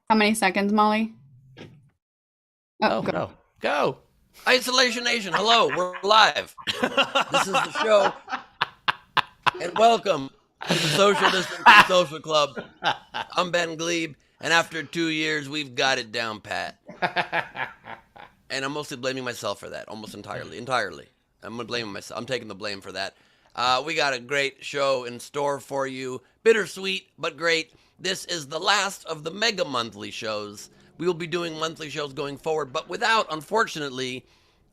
How many seconds, Molly? Oh, go. no. Go. Isolation Nation, hello, we're live. This is the show. And welcome to the Social Distancing Social Club. I'm Ben Gleib, and after 2 years, we've got it down pat. And I'm mostly blaming myself for that, almost entirely. I'm blaming myself. I'm taking the blame for that. We got a great show in store for you. Bittersweet, but great. This is the last of the mega monthly shows. We will be doing monthly shows going forward, but without, unfortunately,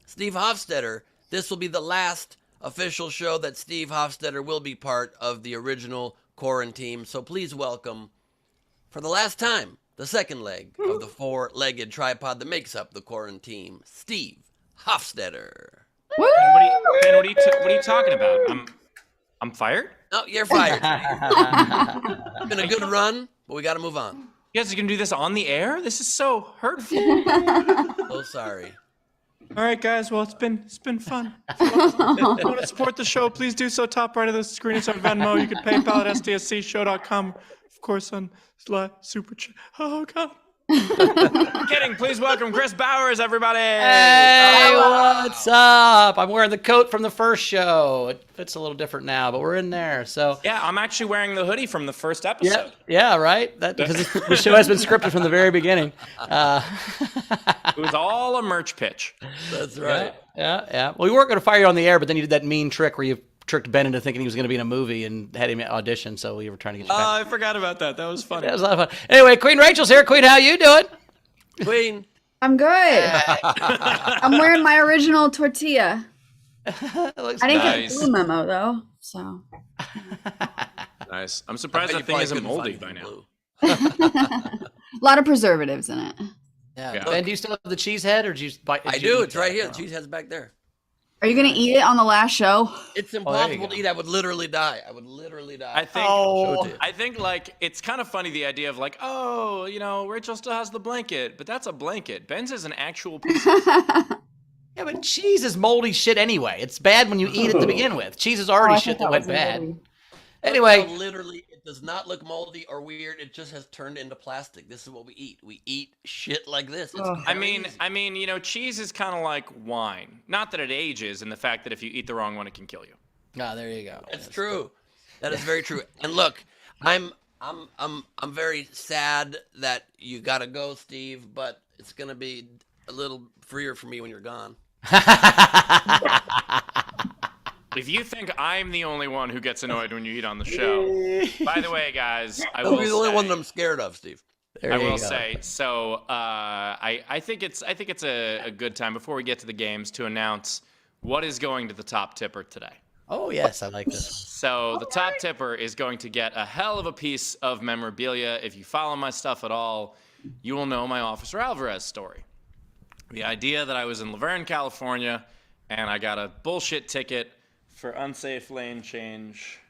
Steve Hofstetter. This will be the last official show that Steve Hofstetter will be part of the original quarantine. So please welcome, for the last time, the second leg of the four-legged tripod that makes up the quarantine, Steve Hofstetter. Woo! Ben, what are you talking about? I'm fired? No, you're fired. It's been a good run, but we got to move on. You guys are gonna do this on the air? This is so hurtful. So sorry. All right, guys. Well, it's been fun. If you want to support the show, please do so. Top right of the screen is our Venmo. You can PayPal at SDSCshow.com. Of course, on Super Chat. Oh God. I'm kidding. Please welcome Chris Bowers, everybody. Hey, what's up? I'm wearing the coat from the first show. It fits a little different now, but we're in there. So Yeah, I'm actually wearing the hoodie from the first episode. yeah, right. Because the show has been scripted from the very beginning. It was all a merch pitch. That's right. Yeah. Well, we weren't going to fire you on the air, but then you did that mean trick where you tricked Ben into thinking he was going to be in a movie and had him audition. So we were trying to get you back. I forgot about that. That was funny. That was a lot of fun. Anyway, Queen Rachel's here. Queen, how you doing? Queen. I'm good. I'm wearing my original tortilla. It looks I didn't Nice. get the blue memo though, so Nice. I'm surprised I that bet thing you isn't probably moldy by couldn't find now. blue. a lot of preservatives in it. Yeah. Yeah. Ben, do you still have the cheese head, or do you buy? I do. It's right here. The cheese head's back there. Are you gonna eat it on the last show? It's there you impossible go. to eat. I would literally die. I think like it's kind of funny the idea of like, oh, Rachel still has the blanket, but that's a blanket. Ben's is an actual piece of Yeah, but cheese is moldy shit anyway. It's bad when you eat it to begin with. Cheese is already I shit thought that went was bad. moldy. Anyway, Literally, it does not look moldy or weird. It just has turned into plastic. This is what we eat. We eat shit like this. It's Ugh. I mean, cheese is kind of like wine. Not that it ages, and the fact that if you eat the wrong one, it can kill you. there you go. It's true. That is very true. And look, I'm very sad that you gotta go, Steve. But it's gonna be a little freer for me when you're gone. If you think I'm the only one who gets annoyed when you eat on the show, by the way, guys, I You'll will be the only one say, that I'm scared of, Steve. There I you will go. say. So I think it's a good time before we get to the games to announce what is going to the top tipper today. Oh yes, I like this. So the top tipper is going to get a hell of a piece of memorabilia. If you follow my stuff at all, you will know my Officer Alvarez story. The idea that I was in Laverne, California, and I got a bullshit ticket for unsafe lane change.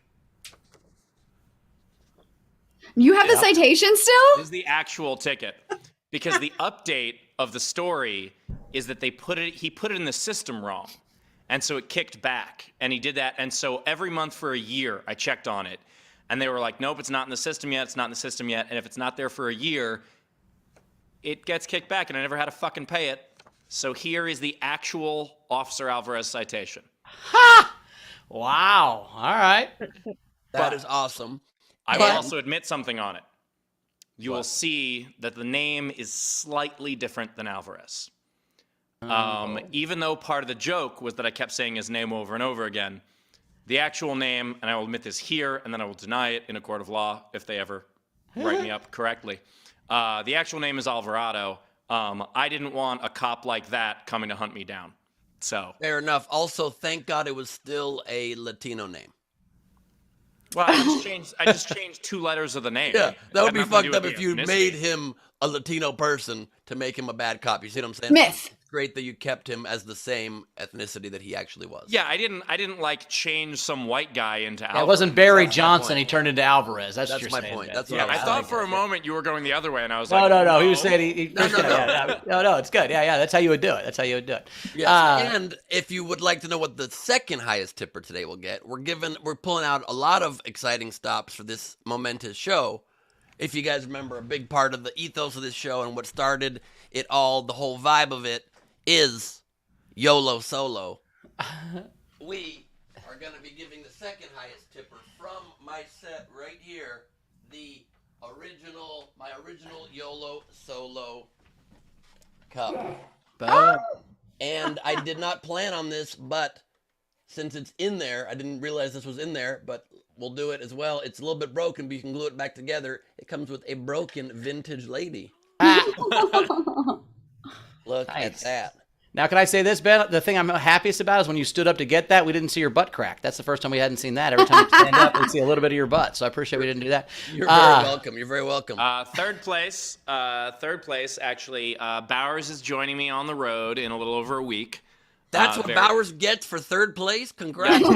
You have the citation This still? is the actual ticket. Because the update of the story is that he put it in the system wrong. And so it kicked back. And he did that. And so every month for a year, I checked on it. And they were like, nope, it's not in the system yet. It's not in the system yet. And if it's not there for a year, it gets kicked back. And I never had to fucking pay it. So here is the actual Officer Alvarez citation. Wow. All right. That is awesome. I will And- also admit something on it. You will see that the name is slightly different than Alvarez. Even though part of the joke was that I kept saying his name over and over again, the actual name, and I will admit this here, and then I will deny it in a court of law if they ever write me up correctly. The actual name is Alvarado. I didn't want a cop like that coming to hunt me down. So, Fair enough. Also, thank God it was still a Latino name. well, I just changed 2 letters of the name. Yeah, that would Had be nothing to do fucked up with if the you ethnicity. made him a Latino person to make him a bad cop. You see what I'm saying? Myth. It's great that you kept him as the same ethnicity that he actually was. Yeah, I didn't like change some white guy into Alvarez. It wasn't Barry That's my Johnson. point. He turned into Alvarez. That's, That's what my you're saying, point. Ben. That's what Yeah, I I was thought like for a that, moment you were going the other way, and I was No, like, no. He was saying he No. no. It's good. Yeah. That's how you would do it. That's how you would do it. Yes, Uh, and if you would like to know what the second highest tipper today will get, we're pulling out a lot of exciting stops for this momentous show, if you guys remember, a big part of the ethos of this show and what started it all, the whole vibe of it, is YOLO Solo. We are going to be giving the second highest tipper from my set right here, my original YOLO Solo cup. Boom. And I did not plan on this, but since it's in there, I didn't realize this was in there, but we'll do it as well. It's a little bit broken, but you can glue it back together. It comes with a broken vintage lady. Look at that. Now, can I say this, Ben? The thing I'm happiest about is when you stood up to get that, we didn't see your butt crack. That's the first time we hadn't seen that. Every time you stand up, we see a little bit of your butt. So I appreciate we didn't do that. You're very welcome. You're very welcome. Third place, actually, Bowers is joining me on the road in a little over a week. That's what Bowers gets for third place? Congrats.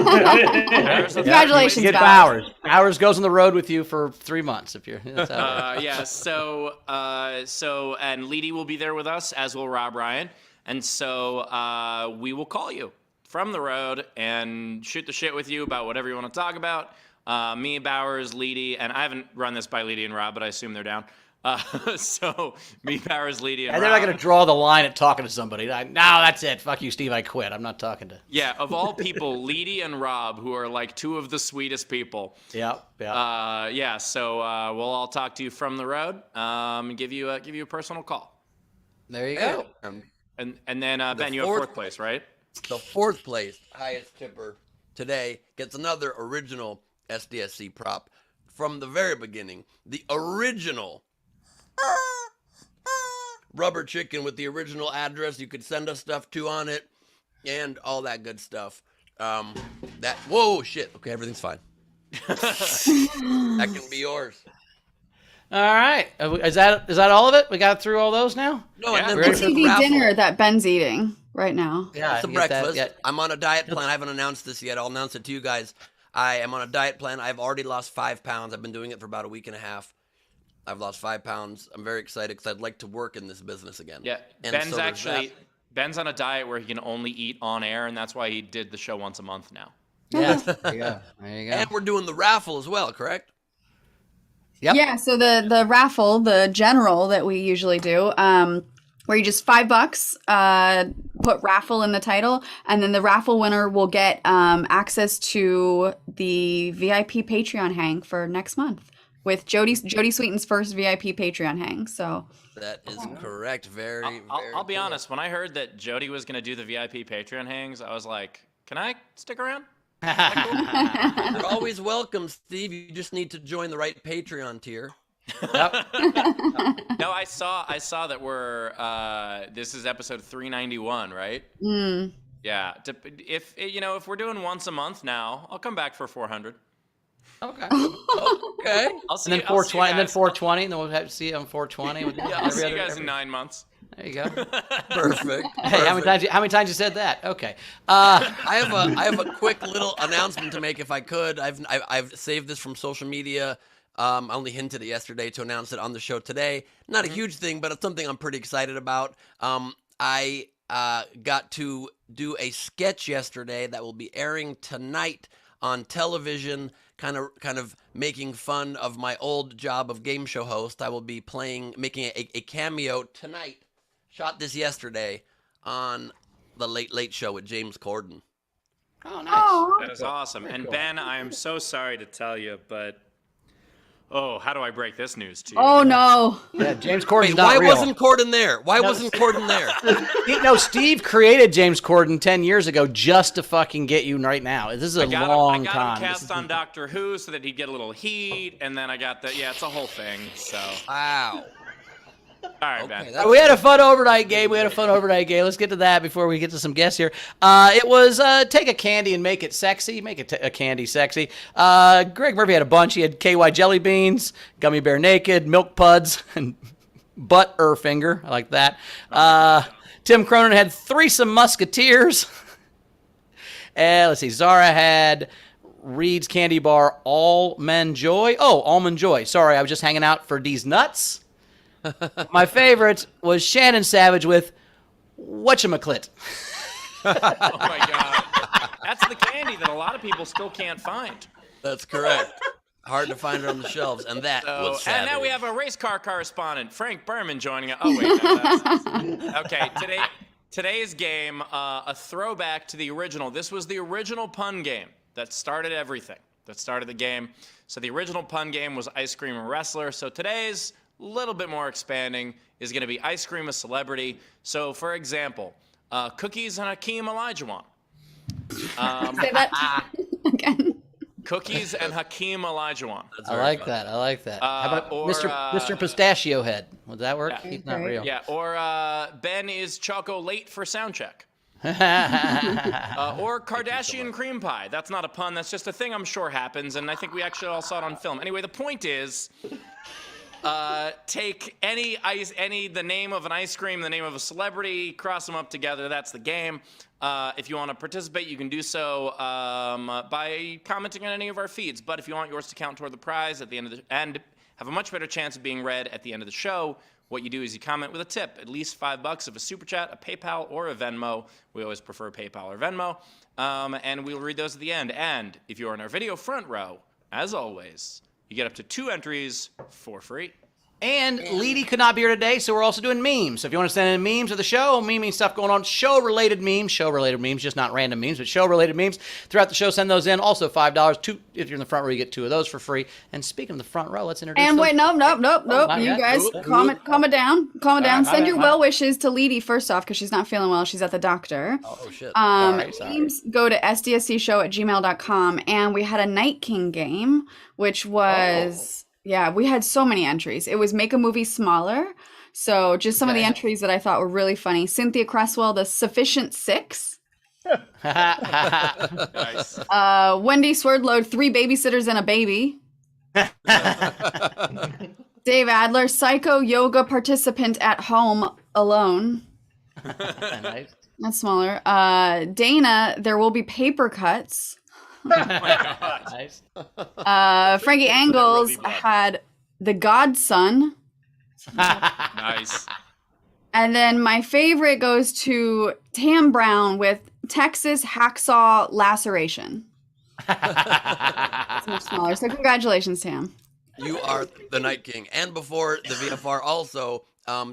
Congratulations, Get Bowers. Bowers goes on the road with you for 3 months. If you're, that's how it works. So and Leedy will be there with us, as will Rob Ryan. And so we will call you from the road and shoot the shit with you about whatever you want to talk about. Me, Bowers, Leedy, and I haven't run this by Leedy and Rob, but I assume they're down. So me, Bowers, Leedy, and And they're Rob. not going to draw the line at talking to somebody. No, that's it. Fuck you, Steve. I quit. I'm not talking to. Yeah, of all people, Leedy and Rob, who are like two of the sweetest people. Yeah. So we'll all talk to you from the road and give you a personal call. There you go. And then Ben, you have fourth place, right? The fourth place highest tipper today gets another original SDSC prop from the very beginning. The original rubber chicken with the original address you could send us stuff to on it and all that good stuff. Whoa, shit. Okay, everything's fine. That can be yours. All right. Is that all of it? We got through all those now? No, Yeah. and We're then The there's TV raffle. dinner that Ben's eating right now. Yeah. It's a you get that, breakfast. yeah. I'm on a diet plan. I haven't announced this yet. I'll announce it to you guys. I am on a diet plan. I've already lost 5 pounds. I've been doing it for about a week and a half. I've lost 5 pounds. I'm very excited because I'd like to work in this business again. Yeah, And Ben's so there's that. Ben's on a diet where he can only eat on air, and that's why he did the show once a month now. Yeah. There you go. There you go. And we're doing the raffle as well, correct? Yep. Yeah, so the raffle, the general that we usually do, where you just $5, put raffle in the title, and then the raffle winner will get access to the VIP Patreon hang for next month with Jody Sweeten's first VIP Patreon hang. So That is correct. Very I'll be cool. honest. When I heard that Jody was going to do the VIP Patreon hangs, I was like, "Can I stick around?" You're always welcome, Steve. You just need to join the right Patreon tier. Yep. No, I saw that we're this is episode 391, right? Yeah. If we're doing once a month now, I'll come back for 400. Okay. Okay. I'll see. And then I'll see you 420, and then guys- 420, and then we'll have to see you on 420. With Yeah, I'll see you guys in 9 months. There you go. Perfect. Hey, how many times you said that? Okay. I have a quick little announcement to make if I could. I've saved this from social media. I only hinted it yesterday to announce it on the show today. Not a huge thing, but it's something I'm pretty excited about. I got to do a sketch yesterday that will be airing tonight on television, kind of making fun of my old job of game show host. I will be making a cameo tonight. Shot this yesterday on the Late Late Show with James Corden. Oh, nice. That is awesome. And Ben, I am so sorry to tell you, but how do I break this news to you? oh no. Yeah, James Corden's Wait, not why real. wasn't Corden there? Why wasn't Corden there? No, Steve created James Corden 10 years ago just to fucking get you right now. This is a long I got time. him cast on Doctor Who so that he'd get a little heat, and then I got it's a whole thing. So, Wow. all right, Ben. Okay, We had a fun overnight game. Let's get to that before we get to some guests here. It was take a candy and make it sexy. Make a candy sexy. Greg Murphy had a bunch. He had KY jelly beans, gummy bear naked, milk puds, and butt finger. I like that. Tim Cronin had threesome musketeers. And let's see. Zara had Reed's Candy Bar Almond Joy. Oh, Almond Joy. Sorry, I was just hanging out for these nuts. My favorite was Shannon Savage with whatchamaclit. Oh my God, that's the candy that a lot of people still can't find. That's correct. Hard to find it on the shelves, and that was savage. And now we have a race car correspondent, Frank Berman, joining us. Oh wait, no, that's okay. Today's game, a throwback to the original. This was the original pun game that started everything. That started the game. So the original pun game was Ice Cream and Wrestler. So today's a little bit more expanding is going to be Ice Cream a Celebrity. So for example, Cookies and Hakeem Olajuwon. Say that again. Cookies and Hakeem Olajuwon. I like that. I like that. How about or, Mr. Pistachio Head? Would that work? Yeah. He's not real. Yeah, or Ben is Choco late for sound check. Or Kardashian cream pie. That's not a pun. That's just a thing I'm sure happens, and I think we actually all saw it on film. Anyway, the point is, take the name of an ice cream, the name of a celebrity, cross them up together. That's the game. If you want to participate, you can do so by commenting on any of our feeds. But if you want yours to count toward the prize at the end of and have a much better chance of being read at the end of the show, what you do is you comment with a tip, at least $5 of a super chat, a PayPal, or a Venmo. We always prefer PayPal or Venmo, and we'll read those at the end. And if you're in our video front row, as always, you get up to 2 entries for free. And Leedy could not be here today, so we're also doing memes. So if you want to send in memes of the show, memeing stuff going on, show-related memes, just not random memes, but show-related memes. Throughout the show, send those in. Also $5. If you're in the front row, you get 2 of those for free. And speaking of the front row, let's introduce And them. wait, nope. You guys, calm it down. Calm it down. Send your well wishes to Leedy first off, because she's not feeling well. She's at the doctor. Oh, shit. Sorry. Memes go to sdscshow@gmail.com. And we had a Night King game, which was... Yeah, we had so many entries. It was make a movie smaller. So just some of the entries that I thought were really funny. Cynthia Cresswell, the Sufficient Six. Nice. Wendy Swerdload, 3 babysitters and a baby. Dave Adler, psycho yoga participant at home alone. Nice. That's smaller. Dana, there will be paper cuts. Oh my God. Nice. Frankie Angles Blood. had the Godson. Nice. And then my favorite goes to Tam Brown with Texas Hacksaw Laceration. It's much smaller. So congratulations, Tam. You are the Night King. And before the VFR also,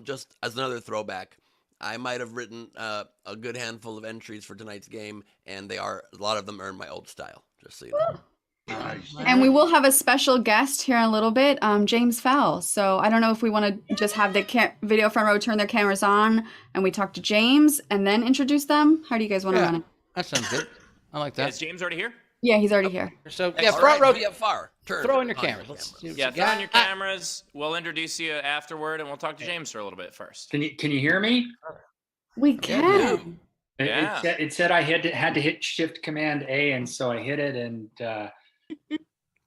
just as another throwback, I might have written a good handful of entries for tonight's game, and a lot of them are in my old style, just so you know. Nice. And we will have a special guest here in a little bit, James Fowle. So I don't know if we want to just have the video front row turn their cameras on and we talk to James and then introduce them. How do you guys want to run it? That sounds good. I like that. Is James already here? Yeah, he's already here. So, Yeah, front row. VFR. Turn. Throw in your On cameras. Let's see what Yeah, you throw got. in your cameras. We'll introduce you afterward, and we'll talk to James for a little bit first. Can you hear me? We can. Yeah. It said I had to hit Shift Command A, and so I hit it, and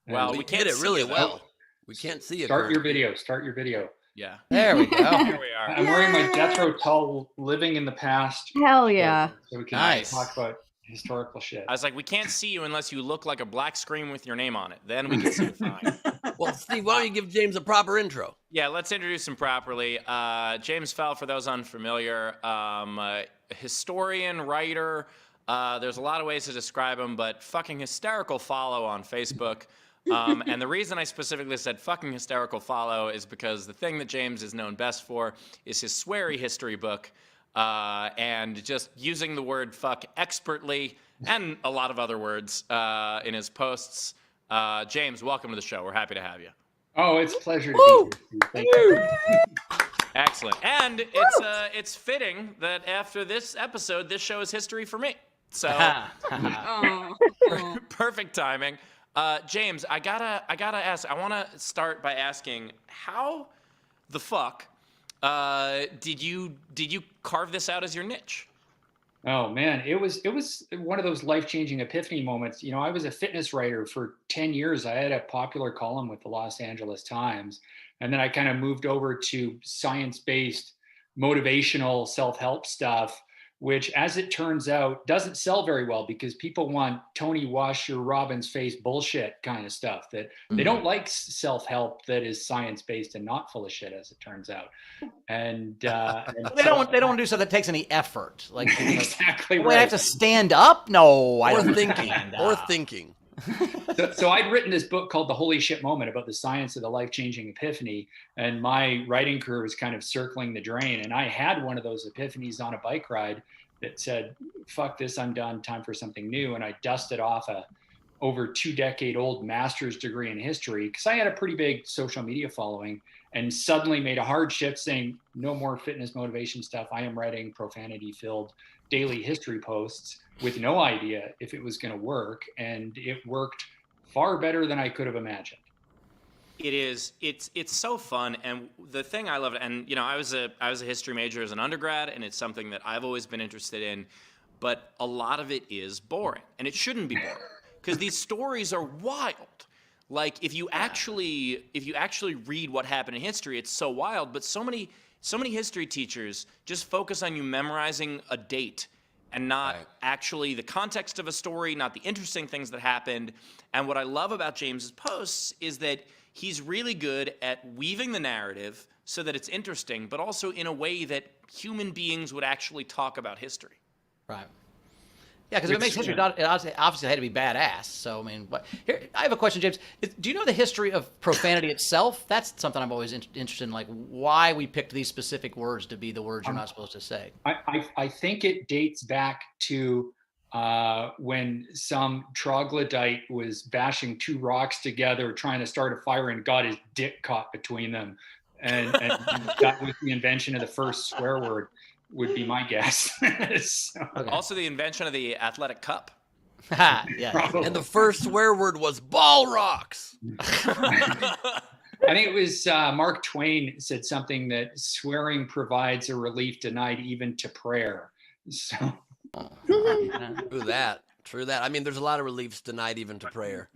Well, We we can't did it see really you, though. well. We can't see it. start your video. Start your video. Yeah. There we go. Here we are. I'm wearing my death row towel, living in the past, Hell yeah. so we can Nice. talk about historical shit. I was like, we can't see you unless you look like a black screen with your name on it. Then we can see you fine. Well, Steve, why don't you give James a proper intro? Yeah, let's introduce him properly. James Fowle, for those unfamiliar, historian, writer. There's a lot of ways to describe him, but fucking hysterical follow on Facebook. And the reason I specifically said fucking hysterical follow is because the thing that James is known best for is his sweary history book, and just using the word fuck expertly and a lot of other words in his posts. James, welcome to the show. We're happy to have you. Oh, it's a pleasure to be here, Steve. Thank you. Excellent. And it's fitting that after this episode, this show is history for me. So perfect timing. James, I gotta ask. I want to start by asking, how the fuck did you carve this out as your niche? Oh man, it was one of those life-changing epiphany moments. You know, I was a fitness writer for 10 years. I had a popular column with the Los Angeles Times, and then I kind of moved over to science-based motivational self-help stuff, which, as it turns out, doesn't sell very well because people want Tony Wash your Robin's face bullshit kind of stuff. That they don't like self-help that is science-based and not full of shit, as it turns out. And They don't want to do something that takes any effort. Like exactly wait, I have right. to stand up? No, I Or don't thinking. stand Or up. thinking. So I'd written this book called The Holy Shit Moment about the science of the life-changing epiphany. And my writing career was kind of circling the drain. And I had one of those epiphanies on a bike ride that said, fuck this, I'm done, time for something new. And I dusted off a over 2-decade-old master's degree in history because I had a pretty big social media following, and suddenly made a hard shift saying, no more fitness motivation stuff. I am writing profanity-filled daily history posts with no idea if it was going to work. And it worked far better than I could have imagined. It is. It's so fun, and the thing I love, and I was a history major as an undergrad, and it's something that I've always been interested in, but a lot of it is boring, and it shouldn't be boring because these stories are wild. Like if you actually read what happened in history, it's so wild. But so many history teachers just focus on you memorizing a date and not actually the context of a story, not the interesting things that happened. And what I love about James's posts is that he's really good at weaving the narrative so that it's interesting, but also in a way that human beings would actually talk about history. Right. Yeah, because if it makes history, it obviously had to be badass. So, I mean, here, I have a question, James. Do you know the history of profanity itself? That's something I'm always interested in, like why we picked these specific words to be the words you're not supposed to say. I think it dates back to when some troglodyte was bashing two rocks together, trying to start a fire, and got his dick caught between them. And that was the invention of the first swear word, would be my guess. So. Okay. Also the invention of the athletic cup. Yeah. And the first swear word was ball rocks. I think it was Mark Twain said something that swearing provides a relief denied even to prayer. So. True that. I mean, there's a lot of reliefs denied even to prayer.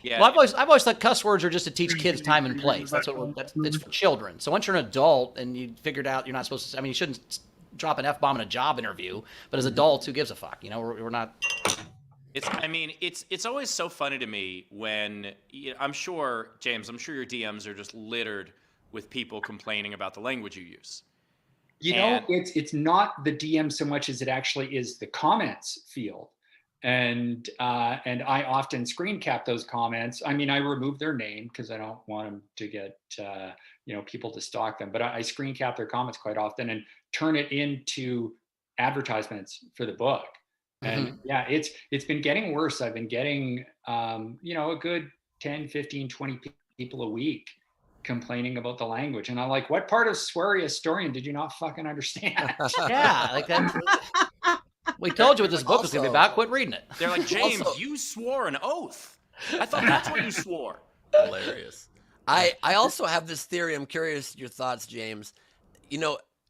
Yeah. Well, I've always thought cuss words are just to teach kids time and place. It's for children. So once you're an adult and you figured out you're not supposed to, I mean, you shouldn't drop an F-bomb in a job interview, but as adults, who gives a fuck? We're not. It's always so funny to me when, I'm sure, James, your DMs are just littered with people complaining about the language you use. It's not the DM so much as it actually is the comments field. And I often screen cap those comments. I mean, I remove their name because I don't want them to get, people to stalk them, but I screen cap their comments quite often and turn it into advertisements for the book. And it's been getting worse. I've been getting, a good 10, 15, 20 people a week complaining about the language. And I'm like, what part of Sweary Historian did you not fucking understand? Yeah, like that. We told you what this book was going to be about. Quit reading it. They're like, James, you swore an oath. I thought that's what you swore. Hilarious. I also have this theory. I'm curious your thoughts, James.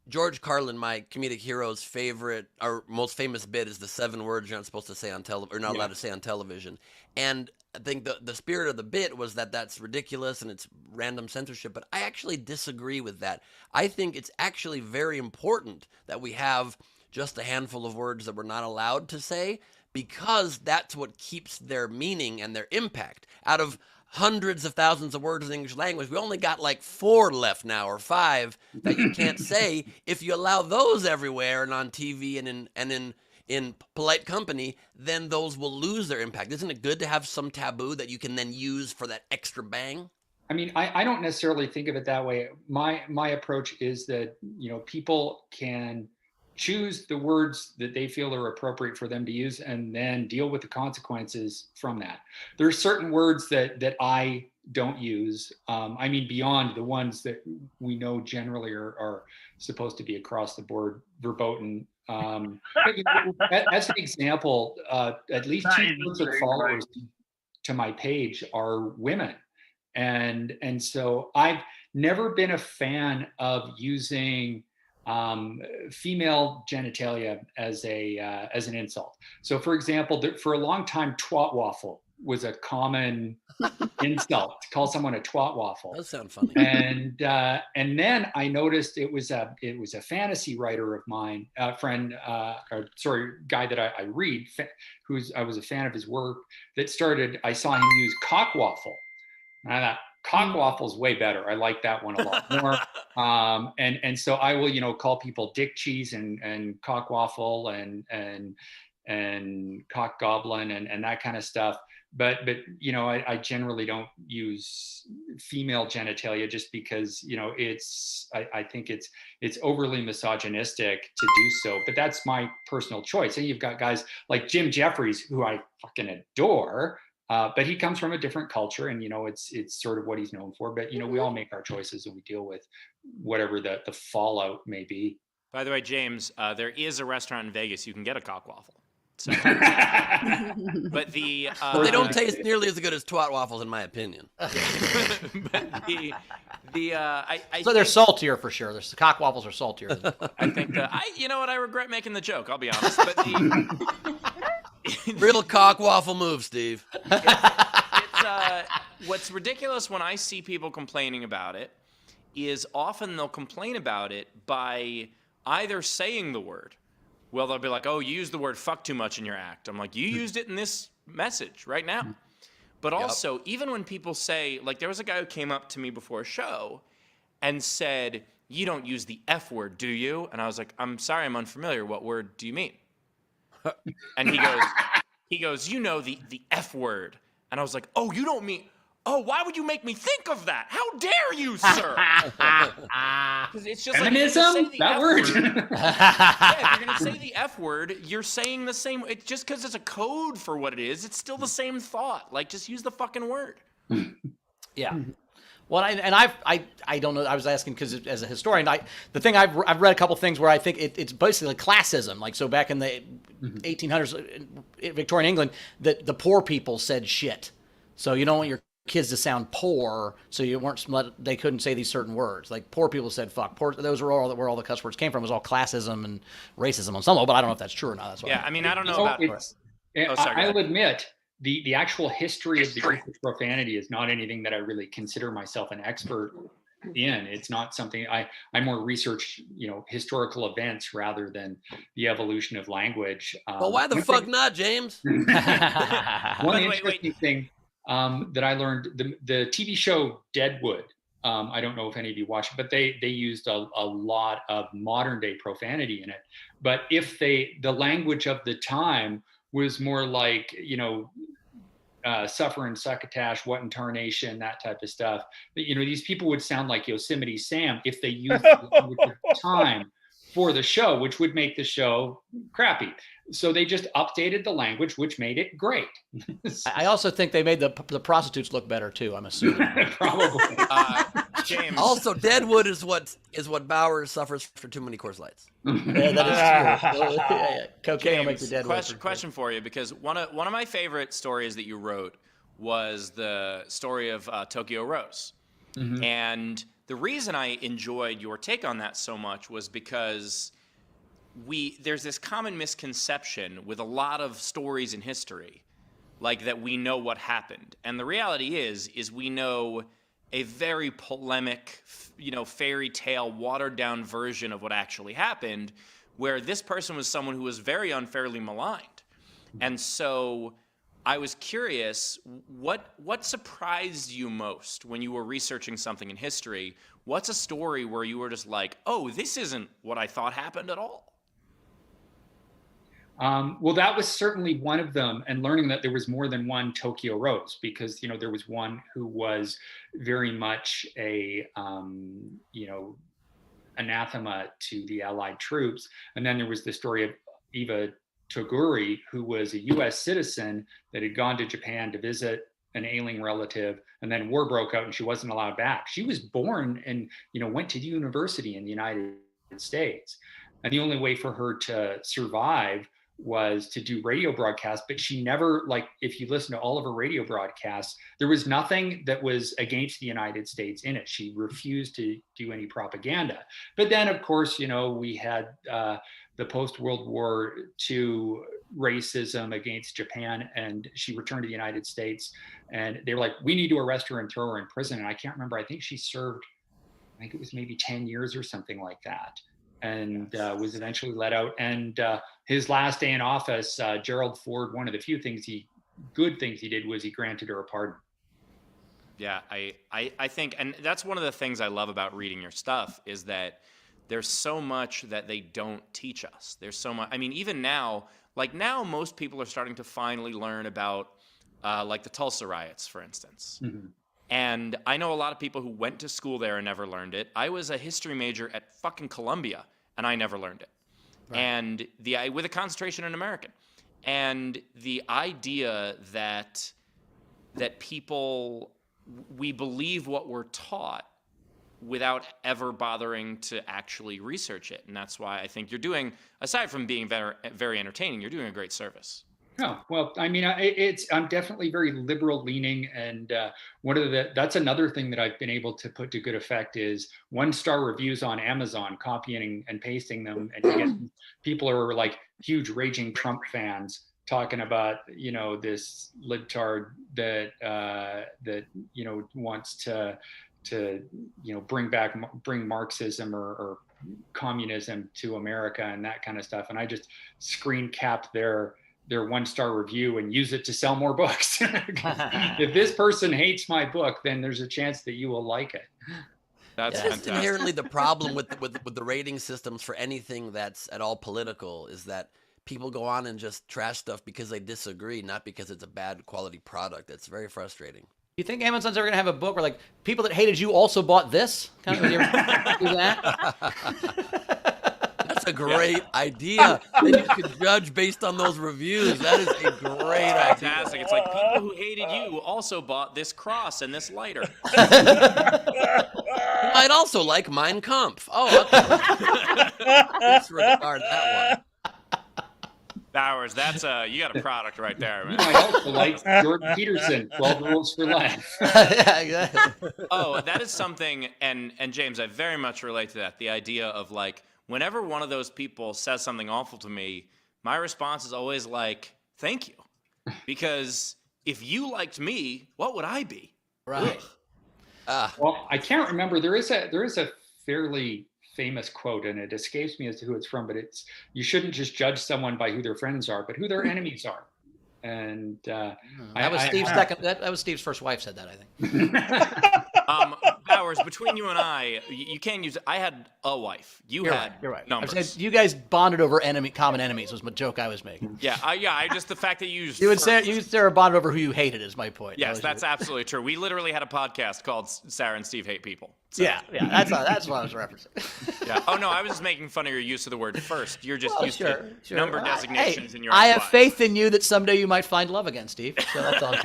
George Carlin, my comedic hero's favorite or most famous bit is the 7 words you're not supposed to say on television, or not allowed to say on television. And I think the spirit of the bit was that that's ridiculous and it's random censorship, but I actually disagree with that. I think it's actually very important that we have just a handful of words that we're not allowed to say, because that's what keeps their meaning and their impact. Out of hundreds of thousands of words in the English language, we only got like 4 left now, or 5 that you can't say. If you allow those everywhere and on TV and in polite company, then those will lose their impact. Isn't it good to have some taboo that you can then use for that extra bang? I mean, I don't necessarily think of it that way. My approach is that, people can choose the words that they feel are appropriate for them to use and then deal with the consequences from that. There are certain words that I don't use. I mean, beyond the ones that we know generally are supposed to be across the board verboten. As an example, at least 2/3 of followers to my page are women. And so I've never been a fan of using female genitalia as an insult. So for example, for a long time, twat waffle was a common insult, to call someone a twat waffle. That sounds funny. And then I noticed it was a fantasy writer of mine, guy that I read, I was a fan of his work, I saw him use cock waffle. And I thought, cock waffle's way better. I like that one a lot more. And so I will, call people dick cheese and cock waffle and and cock goblin and that kind of stuff. But you know, I generally don't use female genitalia just because, you know, I think it's overly misogynistic to do so. But that's my personal choice. And you've got guys like Jim Jeffries, who I fucking adore, but he comes from a different culture, and you know, it's sort of what he's known for. But you know, we all make our choices and we deal with whatever the fallout may be. By the way, James, there is a restaurant in Vegas you can get a cock waffle. So, but they don't taste nearly as good as twat waffles, in my opinion. but So they're saltier for sure. The cock waffles are saltier. I think you know what? I regret making the joke. I'll be honest. But Real cock waffle move, Steve. it's what's ridiculous when I see people complaining about it is often they'll complain about it by either saying the word. Well, they'll be like, oh, you used the word fuck too much in your act. I'm like, you used it in this message right now. But also, even when people say, like, there was a guy who came up to me before a show and said, you don't use the F word, do you? And I was like, I'm sorry, I'm unfamiliar. What word do you mean? And he goes, you know, the F word. And I was like, oh, you don't mean, oh, why would you make me think of that? How dare you, sir? Because it's just feminism, like, that word. Yeah, if you're going to say the F word, you're saying the same. It's just because it's a code for what it is. It's still the same thought. Like, just use the fucking word. Yeah. Well, I don't know. I was asking because as a historian, the thing I've read a couple things where I think it's basically classism. Like, so back in the 1800s, in Victorian England, the poor people said shit. So you don't want your kids to sound poor, so they couldn't say these certain words. Like, poor people said fuck. Poor, those were where all the cuss words came from. It was all classism and racism on some level, but I don't know if that's true or not. That's I mean, I don't know about. I'll admit the actual history of the use of profanity is not anything that I really consider myself an expert in. It's not something I more research, you know, historical events rather than the evolution of language. Well, why the fuck not, James? One interesting thing that I learned, the TV show Deadwood, I don't know if any of you watched it, but they used a lot of modern day profanity in it. But if the language of the time was more like, you know, suffer and succotash, what in tarnation, that type of stuff. But, you know, these people would sound like Yosemite Sam if they used the language of the time for the show, which would make the show crappy. So they just updated the language, which made it great. I also think they made the prostitutes look better too, I'm assuming. Probably. James. Also, Deadwood is what Bowers suffers for too many Coors Lights. Yeah, that is true. Cocaine will make you dead. Question for you, because one of my favorite stories that you wrote was the story of Tokyo Rose. Mm-hmm. And the reason I enjoyed your take on that so much was because there's this common misconception with a lot of stories in history, like that we know what happened. And the reality is we know a very polemic, you know, fairy tale, watered down version of what actually happened, where this person was someone who was very unfairly maligned. And so I was curious, what surprised you most when you were researching something in history? What's a story where you were just like, oh, this isn't what I thought happened at all? Well, that was certainly one of them, and learning that there was more than one Tokyo Rose, because, you know, there was one who was very much a, you know, anathema to the Allied troops. And then there was the story of Eva Toguri, who was a US citizen that had gone to Japan to visit an ailing relative, and then war broke out and she wasn't allowed back. She was born and, you know, went to university in the United States. And the only way for her to survive was to do radio broadcasts, but she never, like, if you listen to all of her radio broadcasts, there was nothing that was against the United States in it. She refused to do any propaganda. But then, of course, you know, we had the post-World War II racism against Japan, and she returned to the United States, and they were like, we need to arrest her and throw her in prison. And I can't remember, I think she served, I think it was maybe 10 years or something like that, and was eventually let out. And his last day in office, Gerald Ford, one of the few good things he did was he granted her a pardon. Yeah, I think, and that's one of the things I love about reading your stuff, is that there's so much that they don't teach us. There's so much, I mean, even now, Like now, most people are starting to finally learn about like the Tulsa riots, for instance. Mm-hmm. And I know a lot of people who went to school there and never learned it. I was a history major at fucking Columbia, and I never learned it. Right. And with a concentration in American. And the idea that we believe what we're taught without ever bothering to actually research it. And that's why I think you're doing, aside from being very, very entertaining, you're doing a great service. Oh, well, I mean, I'm definitely very liberal leaning. And that's another thing that I've been able to put to good effect is 1-star reviews on Amazon, copying and pasting them. And you get people who are like huge raging Trump fans talking about, this libtard that wants to bring Marxism or communism to America and that kind of stuff. And I just screen cap their 1-star review and use it to sell more books. If this person hates my book, then there's a chance that you will like it. That's just inherently the problem with the rating systems for anything that's at all political is that people go on and just trash stuff because they disagree, not because it's a bad quality product. It's very frustrating. You think Amazon's ever going to have a book where, like, people that hated you also bought this? Kind of, you ever do that? That's a great idea. Then you could judge based on those reviews. That is a great idea. Fantastic. It's like people who hated you also bought this cross and this lighter. You might also like Mein Kampf. Oh, okay. Disregard that one. Bowers, that's you got a product right there, man. I also like Jordan Peterson, 12 Rules for Life. Yeah, exactly. Oh, that is something, and James, I very much relate to that. The idea of like, whenever one of those people says something awful to me, my response is always like, thank you. Because if you liked me, what would I be? Right. Well, I can't remember. There is a fairly famous quote, and it escapes me as to who it's from, but it's, you shouldn't just judge someone by who their friends are, but who their enemies are. And that was Steve's that was Steve's first wife said that, I think. Bowers, between you and I, you can't use it. I had a wife. You're right. Numbers. I said you guys bonded over common enemies was my joke I was making. Yeah, I just the fact that you used Sarah bonded over who you hated is my point. Yes, that's absolutely true. We literally had a podcast called Sarah and Steve Hate People. So. Yeah, that's what I was referencing. Yeah. Oh no, I was just making fun of your use of the word first. You're just used to number designations in your. I have faith in you that someday you might find love again, Steve. So that's all.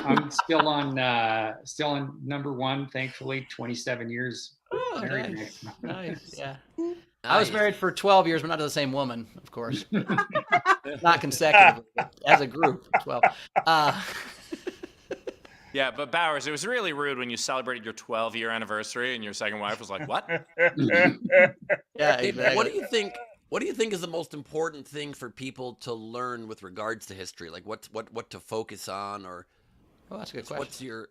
I'm still on number one, thankfully. 27 years married. Nice. Yeah. I was married for 12 years, but not to the same woman, of course. Not consecutively, but as a group, 12. Yeah, but Bowers, it was really rude when you celebrated your 12-year anniversary and your second wife was like, "What?" Yeah, exactly. What do you think is the most important thing for people to learn with regards to history? Like what to focus on, or that's a good question. What's your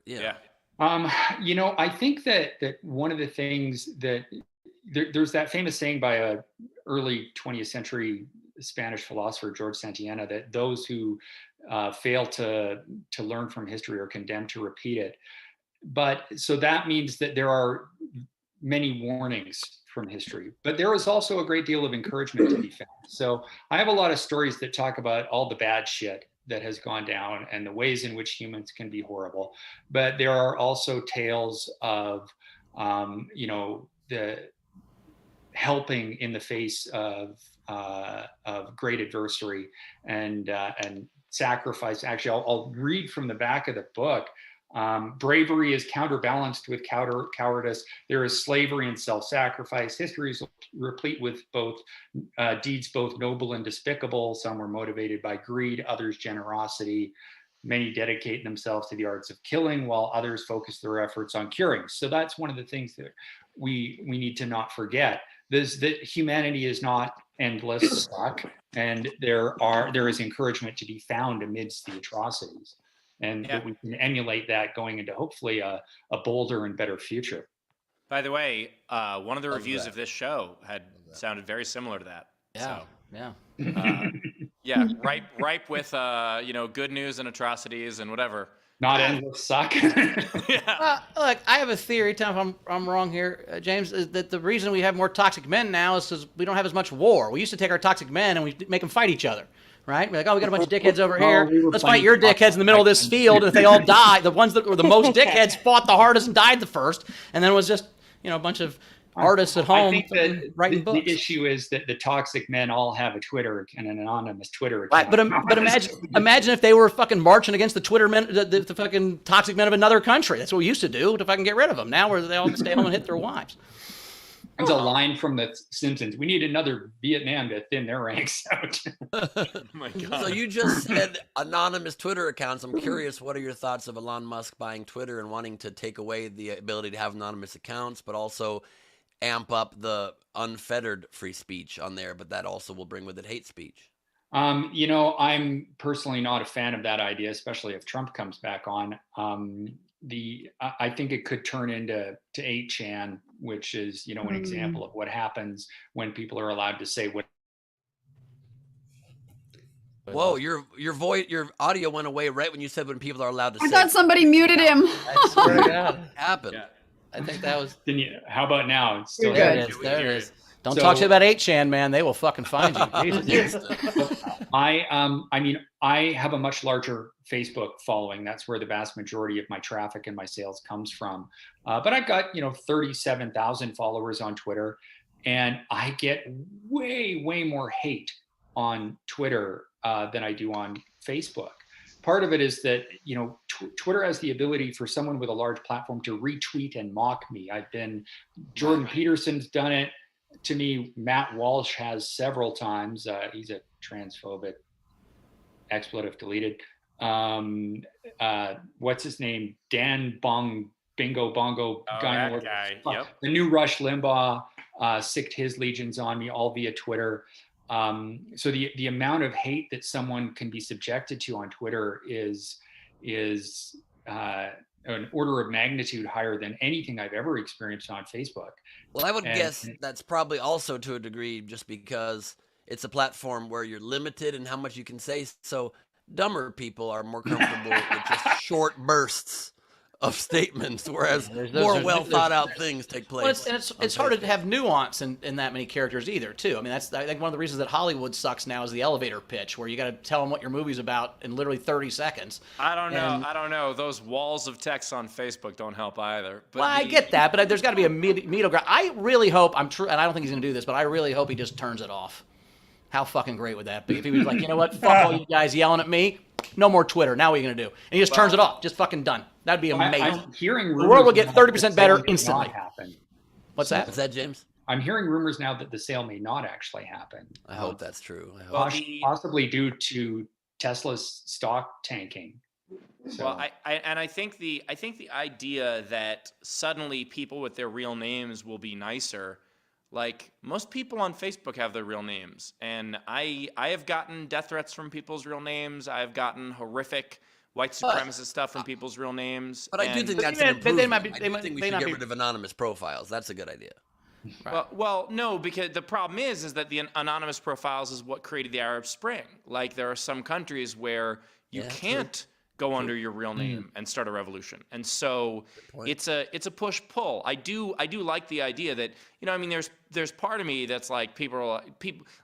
I think that one of the things that there's that famous saying by a early 20th century Spanish philosopher, George Santayana, that those who fail to learn from history are condemned to repeat it. But so that means that there are many warnings from history, but there is also a great deal of encouragement to be found. So I have a lot of stories that talk about all the bad shit that has gone down and the ways in which humans can be horrible. But there are also tales of, the helping in the face of great adversity and sacrifice. Actually, I'll read from the back of the book. Bravery is counterbalanced with cowardice. There is slavery and self-sacrifice. History is replete with both deeds, both noble and despicable. Some were motivated by greed, others generosity. Many dedicate themselves to the arts of killing, while others focus their efforts on curing. So that's one of the things that we need to not forget. That humanity is not endless suck, and there is encouragement to be found amidst the atrocities. And that we can emulate that going into hopefully a bolder and better future. By the way, one of the reviews of this show had sounded very similar to that. Yeah, so, Yeah, ripe with good news and atrocities and whatever. Not endless suck. Yeah. Look, I have a theory. Tell me if I'm wrong here, James. Is that the reason we have more toxic men now is because we don't have as much war. We used to take our toxic men and we make them fight each other, right? We're like, oh, we got a bunch of dickheads over here. we were Let's playing fight your dickheads in the middle of this field. And if they all die, the ones that were the most dickheads fought the hardest and died the first. And then it was just a bunch of artists at home I think that writing books. the issue is that the toxic men all have a Twitter and an anonymous Twitter account. Right, but imagine if they were fucking marching against the Twitter men, the fucking toxic men of another country. That's what we used to do to fucking get rid of them. Now they all stay home and hit their wives. There's a line from The Simpsons. We need another Vietnam to thin their ranks out. Oh my God. So you just said anonymous Twitter accounts. I'm curious, what are your thoughts of Elon Musk buying Twitter and wanting to take away the ability to have anonymous accounts, but also amp up the unfettered free speech on there, but that also will bring with it hate speech? I'm personally not a fan of that idea, especially if Trump comes back on. I think it could turn into 8chan, which is, an example of what happens when people are allowed to say what. Whoa, your voice, your audio went away right when you said when people are allowed to say. I thought somebody muted him. I swear to God. Happened. Yeah. I think that was. How about now? It's still You're There good. it is. There it is. Don't So- talk shit about 8chan, man. They will fucking find you. Jesus. I have a much larger Facebook following. That's where the vast majority of my traffic and my sales comes from. But I've got 37,000 followers on Twitter, and I get way more hate on Twitter than I do on Facebook. Part of it is that Twitter has the ability for someone with a large platform to retweet and mock me. Jordan Peterson's done it to me. Matt Walsh has several times. He's a transphobic, expletive deleted. What's his name? Dan Bingo Bongo guy. That guy. Yep. The new Rush Limbaugh sicked his legions on me, all via Twitter. So the amount of hate that someone can be subjected to on Twitter is an order of magnitude higher than anything I've ever experienced on Facebook. Well, I would guess that's probably also to a degree just because it's a platform where you're limited in how much you can say. So dumber people are more comfortable with just short bursts of statements, whereas more well thought out things take place. Well, it's hard to have nuance in that many characters either, too. I mean, that's I think one of the reasons that Hollywood sucks now is the elevator pitch, where you got to tell them what your movie's about in literally 30 seconds. I don't know. Those walls of text on Facebook don't help either. But Well, I get that, but there's got to be a middle ground. I really hope, and I don't think he's going to do this, but I really hope he just turns it off. How fucking great would that be? If he was like, you know what, fuck all you guys yelling at me, no more Twitter, now what are you going to do? And he just turns it off, just fucking done. That'd be amazing. I'm hearing rumors The world will get now 30% that the better sale may instantly. not happen. What's that? Is that James? I'm hearing rumors now that the sale may not actually happen. I hope that's true. I hope. Well, Possibly due to Tesla's stock tanking. So, Well, I think the idea that suddenly people with their real names will be nicer, like most people on Facebook have their real names, and I have gotten death threats from people's real names. I've gotten horrific white supremacist stuff from people's real names. But I do think that's But an they improvement. might be- I they do might- think we they should not get be- rid of anonymous profiles. That's a good idea. Well, no, because the problem is that the anonymous profiles is what created the Arab Spring. Like there are some countries where you Yeah, can't go under your real name and start a revolution, and so it's a push pull. I do like the idea that there's part of me that's like people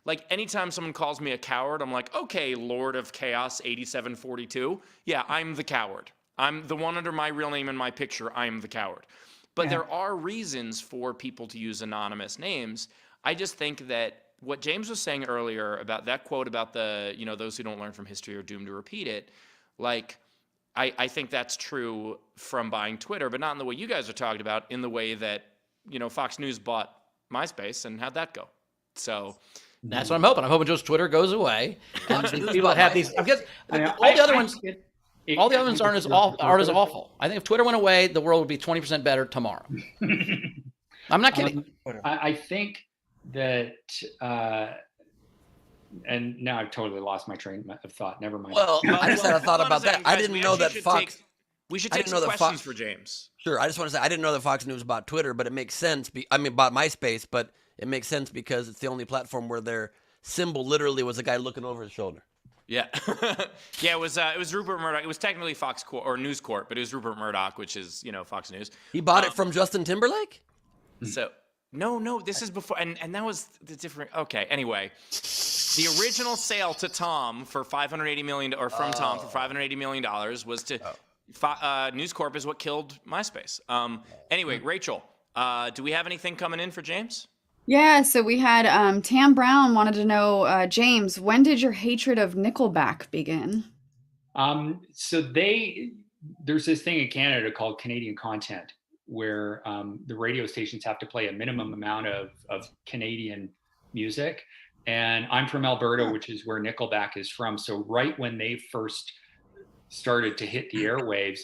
like anytime someone calls me a coward, I'm like, okay, Lord of Chaos 8742, yeah, I'm the coward. I'm the one under my real name and my picture. I'm the coward. But there are reasons for people to use anonymous names. I just think that what James was saying earlier about that quote about the, those who don't learn from history are doomed to repeat it, like, I think that's true from buying Twitter, but not in the way you guys are talking about, in the way that, Fox News bought MySpace, and how'd that go? So That's what I'm hoping. I'm hoping just Twitter goes away. And these people that have these, because all I- the other I ones, get- all the other ones aren't as awful. I think if Twitter went away, the world would be 20% better tomorrow. I'm not kidding. I think that, and now I've totally lost my train of thought. Never mind. Well, I just had a thought hold on about that. second, I guys. didn't We know actually that should Fox. we should I take didn't know some that questions Fox- for James. Sure, I just want to say I didn't know that Fox News bought Twitter, but it makes sense. Bought MySpace, but it makes sense because it's the only platform where their symbol literally was a guy looking over his shoulder. Yeah, yeah. It was Rupert Murdoch. It was technically Fox Corp or News Corp, but it was Rupert Murdoch, which is Fox News. He bought it from Justin Timberlake? So no, this is before, and that was the different. Okay, anyway, the original sale to Tom for $580 million, or from Tom for $580 million, was to News Corp is what killed MySpace. Anyway, Rachel, do we have anything coming in for James? Yeah, so we had Tam Brown wanted to know, James, when did your hatred of Nickelback begin? So there's this thing in Canada called Canadian content, where the radio stations have to play a minimum amount of Canadian music. And I'm from Alberta, which is where Nickelback is from. So right when they first started to hit the airwaves,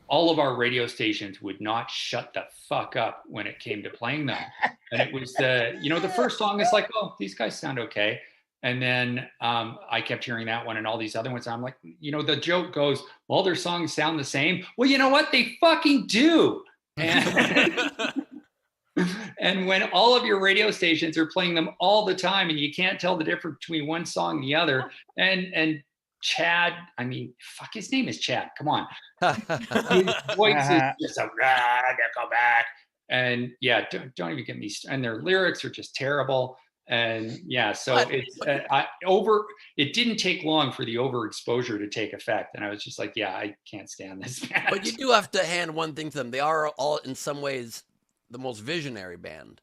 all of our radio stations would not shut the fuck up when it came to playing them. And it was the first song is like, oh, these guys sound okay. And then I kept hearing that one and all these other ones. I'm like, the joke goes, well, their songs sound the same. Well, you know what? They fucking do. And, and when all of your radio stations are playing them all the time and you can't tell the difference between one song and the other, and Chad, I mean, fuck, his name is Chad. Come on. His voice is just a Nickelback. And yeah, don't even get me. And their lyrics are just terrible. And yeah, so it didn't take long for the overexposure to take effect. And I was just like, yeah, I can't stand this band. But you do have to hand one thing to them. They are all, in some ways, the most visionary band,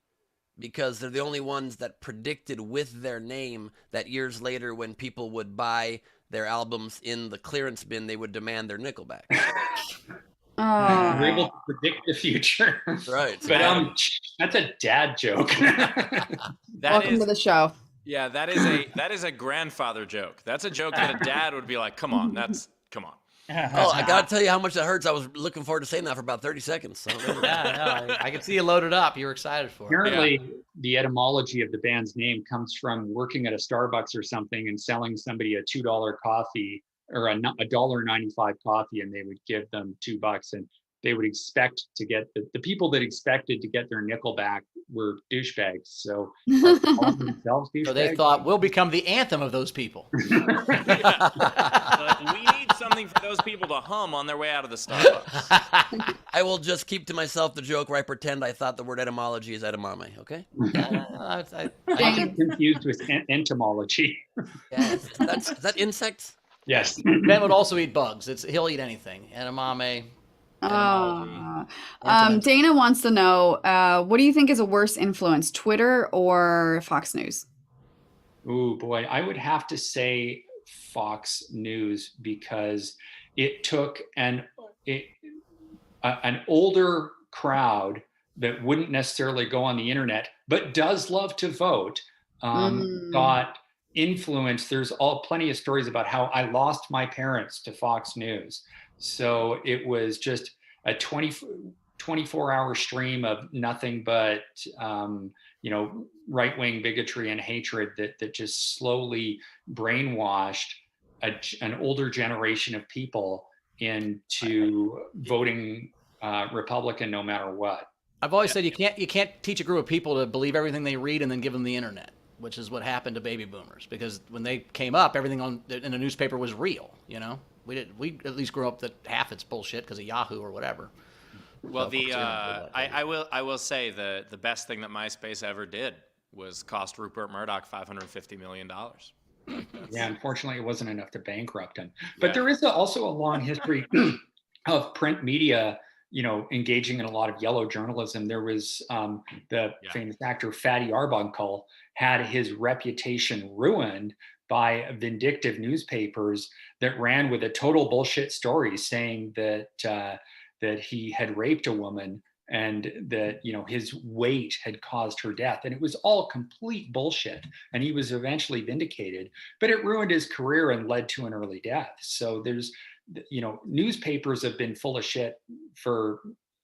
because they're the only ones that predicted with their name that years later, when people would buy their albums in the clearance bin, they would demand their Nickelback. We're able to predict the future. Right. But that's a dad joke. Welcome to the show. Yeah, that is a grandfather joke. That's a joke that a dad would be like, come on. Oh, I gotta tell you how much that hurts. I was looking forward to saying that for about 30 seconds. So I can see you loaded up. You were excited for it. Apparently, the etymology of the band's name comes from working at a Starbucks or something and selling somebody a $2 coffee or a $1.95 coffee, and they would give them $2, and they would expect to get the people that expected to get their Nickelback were douchebags. So themselves douchebags. So they thought, we'll become the anthem of those people. We need something for those people to hum on their way out of the Starbucks. I will just keep to myself the joke where I pretend I thought the word etymology is edamame, okay? I'm confused with entomology. Yeah, is that insects? Yes. Ben would also eat bugs. He'll eat anything. Edamame. Dana wants to know, what do you think is a worse influence, Twitter or Fox News? Oh boy, I would have to say Fox News, because it took an older crowd that wouldn't necessarily go on the internet but does love to vote, got influence. There's plenty of stories about how I lost my parents to Fox News. So it was just a 24-hour stream of nothing but right-wing bigotry and hatred that just slowly brainwashed an older generation of people into voting Republican no matter what. I've always said you can't teach a group of people to believe everything they read and then give them the internet, which is what happened to baby boomers, because when they came up, everything in the newspaper was real. We at least grew up that half it's bullshit because of Yahoo or whatever. Well, I will say the best thing that MySpace ever did was cost Rupert Murdoch $550 million. Yeah, unfortunately, it wasn't enough to bankrupt him. But there is also a long history of print media, engaging in a lot of yellow journalism. There was the famous actor Fatty Arbuckle had his reputation ruined by vindictive newspapers that ran with a total bullshit story saying that he had raped a woman and that his weight had caused her death, and it was all complete bullshit, and he was eventually vindicated, but it ruined his career and led to an early death. So there's newspapers have been full of shit for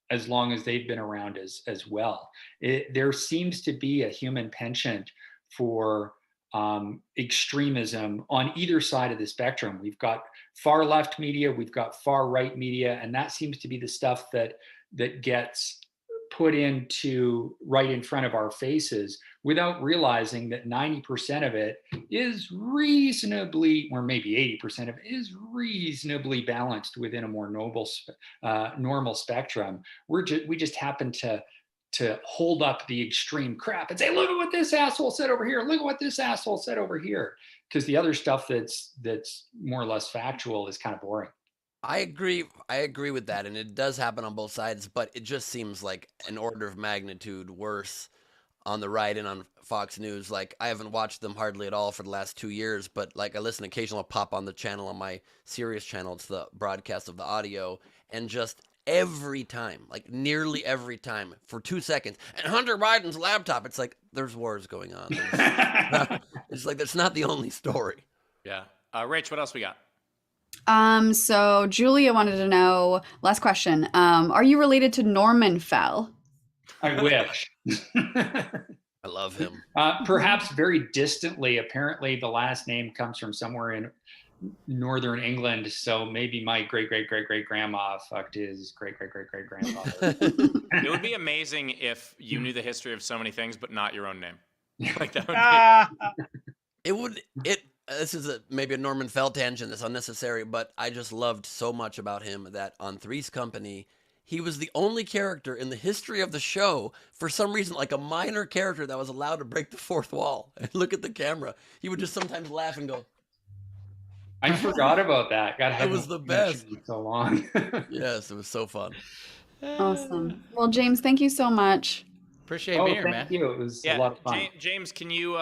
as long as they've been around as well. There seems to be a human penchant for extremism on either side of the spectrum. We've got far left media, we've got far right media, and that seems to be the stuff that gets put into right in front of our faces without realizing that 90% of it is reasonably, or maybe 80% of it is reasonably balanced within a more normal spectrum. We just happen to hold up the extreme crap and say, look at what this asshole said over here. Look at what this asshole said over here. Because the other stuff that's more or less factual is kind of boring. I agree with that, and it does happen on both sides, but it just seems like an order of magnitude worse on the right and on Fox News. Like, I haven't watched them hardly at all for the last 2 years, but like I listen occasionally, I'll pop on the channel on my Sirius channel. It's the broadcast of the audio, and just every time, like nearly every time, for 2 seconds, and Hunter Biden's laptop, it's like there's wars going on. It's like that's not the only story. Yeah. Rach, what else we got? So Julia wanted to know, last question. Are you related to Norman Fell? I wish. I love him. Perhaps very distantly. Apparently, the last name comes from somewhere in northern England, so maybe my great grandma fucked his great grandfather. It would be amazing if you knew the history of so many things, but not your own name. Like that would be. This is maybe a Norman Fell tangent that's unnecessary, but I just loved so much about him that on Three's Company, he was the only character in the history of the show, for some reason, like a minor character that was allowed to break the fourth wall and look at the camera. He would just sometimes laugh and go. I forgot about that. God, it was the best. So long. Yes, it was so fun. Awesome. Well, James, thank you so much. Appreciate being here, man. Thank you. It was a lot of fun. James, can you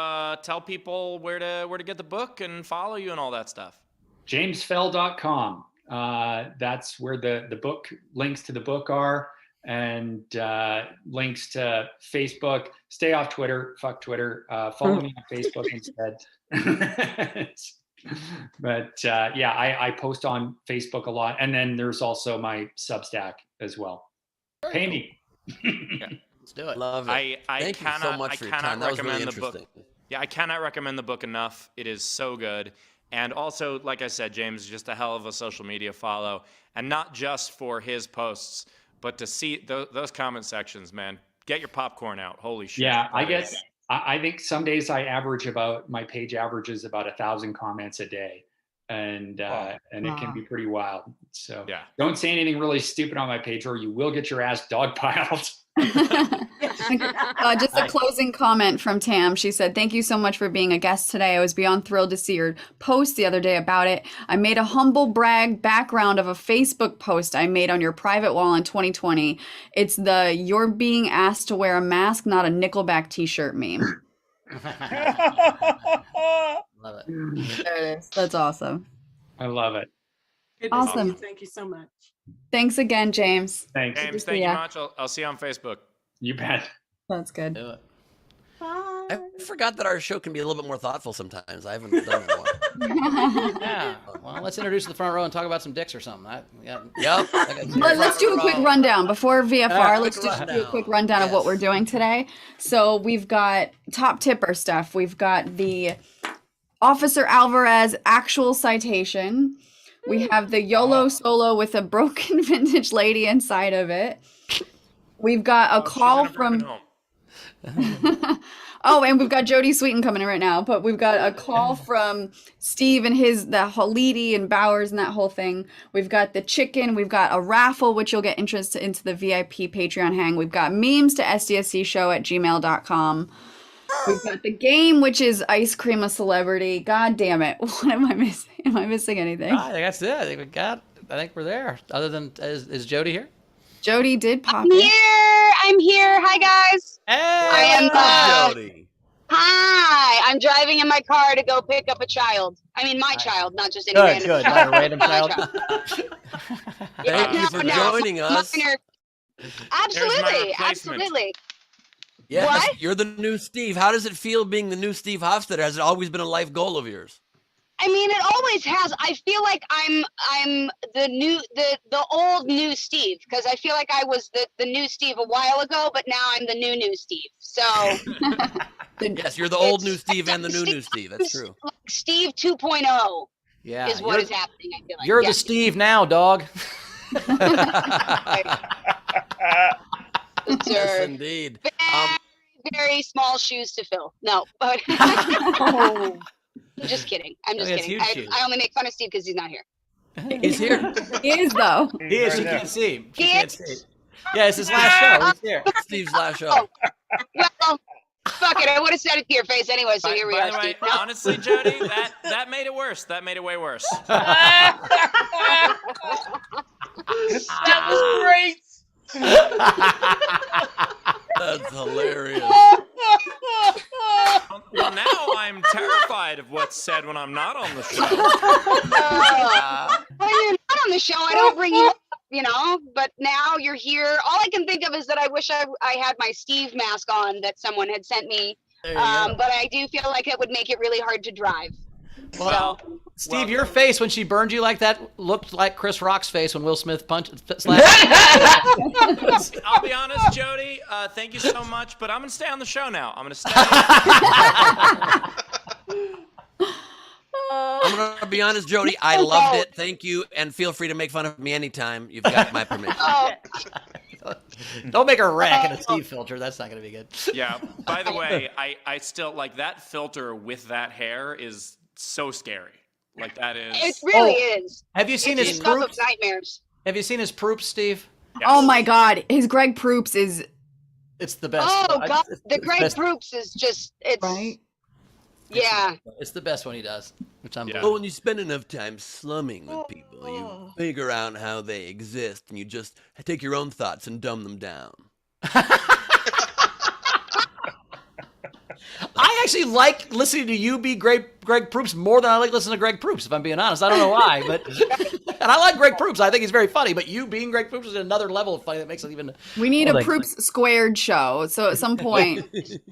tell people where to get the book and follow you and all that stuff? JamesFell.com. That's where the book links to the book are, and links to Facebook. Stay off Twitter. Fuck Twitter. Follow me on Facebook instead. But I post on Facebook a lot, and then there's also my Substack as well. Pay me. Yeah. Let's do it. Love it. Thank you so much for your time. That was really interesting. Yeah, I cannot recommend the book enough. It is so good. And also, like I said, James, just a hell of a social media follow. And not just for his posts, but to see those comment sections, man. Get your popcorn out. Holy shit. Yeah, I think some days my page averages about 1,000 comments a day. And it can be pretty wild. So don't say anything really stupid on my page, or you will get your ass dogpiled. Just a closing comment from Tam. She said, "Thank you so much for being a guest today. I was beyond thrilled to see your post the other day about it. I made a humble brag background of a Facebook post I made on your private wall in 2020. It's the 'you're being asked to wear a mask, not a Nickelback t-shirt' meme." Love it. There it is. That's awesome. I love it. Awesome. Thank you so much. Thanks again, James. Thanks. James, thank you much. I'll see you on Facebook. You bet. That's good. Do it. Bye. I forgot that our show can be a little bit more thoughtful sometimes. I haven't done it Yeah. Well, let's introduce the front row and talk about some dicks or something. Yep. Let's do a quick rundown before VFR. Let's quick just do a rundown. quick rundown of what Yes. we're doing today. So we've got top tipper stuff. We've got the Officer Alvarez actual citation. We have the YOLO solo with a broken vintage lady inside of it. We've got a call from... Oh, and we've got Jodie Sweetin coming in right now, but we've got a call from Steve and the Halidi and Bowers and that whole thing. We've got the chicken. We've got a raffle, which you'll get interest into the VIP Patreon hang. We've got memes to sdscshow@gmail.com. We've got the game, which is Ice Cream a Celebrity. God damn it. What am I missing? Am I missing anything? I think that's it. I think we're there. Other than, is Jody here? Jody did pop I'm in. here. I'm here. Hi, guys. Hey! I am. Jody. Hi. I'm driving in my car to go pick up a child. I mean, my child, not just any random Good. child. Not a random My child. Thank you for joining us. Minor. Absolutely. placement. Absolutely. Yes, What? you're the new Steve. How does it feel being the new Steve Hofstetter? Has it always been a life goal of yours? I mean, it always has. I feel like I'm the old new Steve, because I feel like I was the new Steve a while ago, but now I'm the new Steve. So Yes, you're the old new Steve and the new Steve. That's true. like Steve 2.0 Yeah. is what is happening. I feel like You're Yeah. the Steve now, dog. Yes, Sir. indeed. very small shoes to fill. No, but Oh. I'm just kidding. I'm just he has kidding. huge shoes. I only make fun of Steve because he's not here. He's here. He is though. He is. She can't see him. She He can't is? see. Yeah, it's his last show. He's here. Steve's last show. Well, fuck it. I would have said it to your face anyway. So here we By are, the way, Steve. No. honestly, Jody, that made it worse. That made it way worse. That was great. That's hilarious. Well, now I'm terrified of what's said when I'm not on the show. When you're not on the show, I don't bring you up, but now you're here. All I can think of is that I wish I had my Steve mask on that someone had sent me. There you go. But I do feel like it would make it really hard to drive. Well, So, Steve, your face when she burned you like that looked like Chris Rock's face when Will Smith slapped. I'll be honest, Jody. Thank you so much, but I'm gonna stay on the show now. I'm gonna stay. I'm gonna be honest, Jody. I loved it. Thank you, and feel free to make fun of me anytime. You've got my permission. oh, Don't make her wreck in a Steve filter. That's not going to be good. Yeah. By the way, I still like that filter with that hair is so scary. Like that is. it really is. Have you seen It's his the stuff of proops? nightmares. Have you seen his proops, Steve? Yes. Oh my God, his Greg Proops is It's the best. Oh one. God, It's the Greg best. Brooks is just right. Yeah. It's the best one he does. It's But unbelievable. when you spend enough time slumming with people, you figure out how they exist, and you just take your own thoughts and dumb them down. I actually like listening to you be Greg Proops more than I like listening to Greg Proops, if I'm being honest. I don't know why, but and I like Greg Proops. I think he's very funny, but you being Greg Proops is another level of funny that makes it even. We need a Well, Proops squared show. So at some point,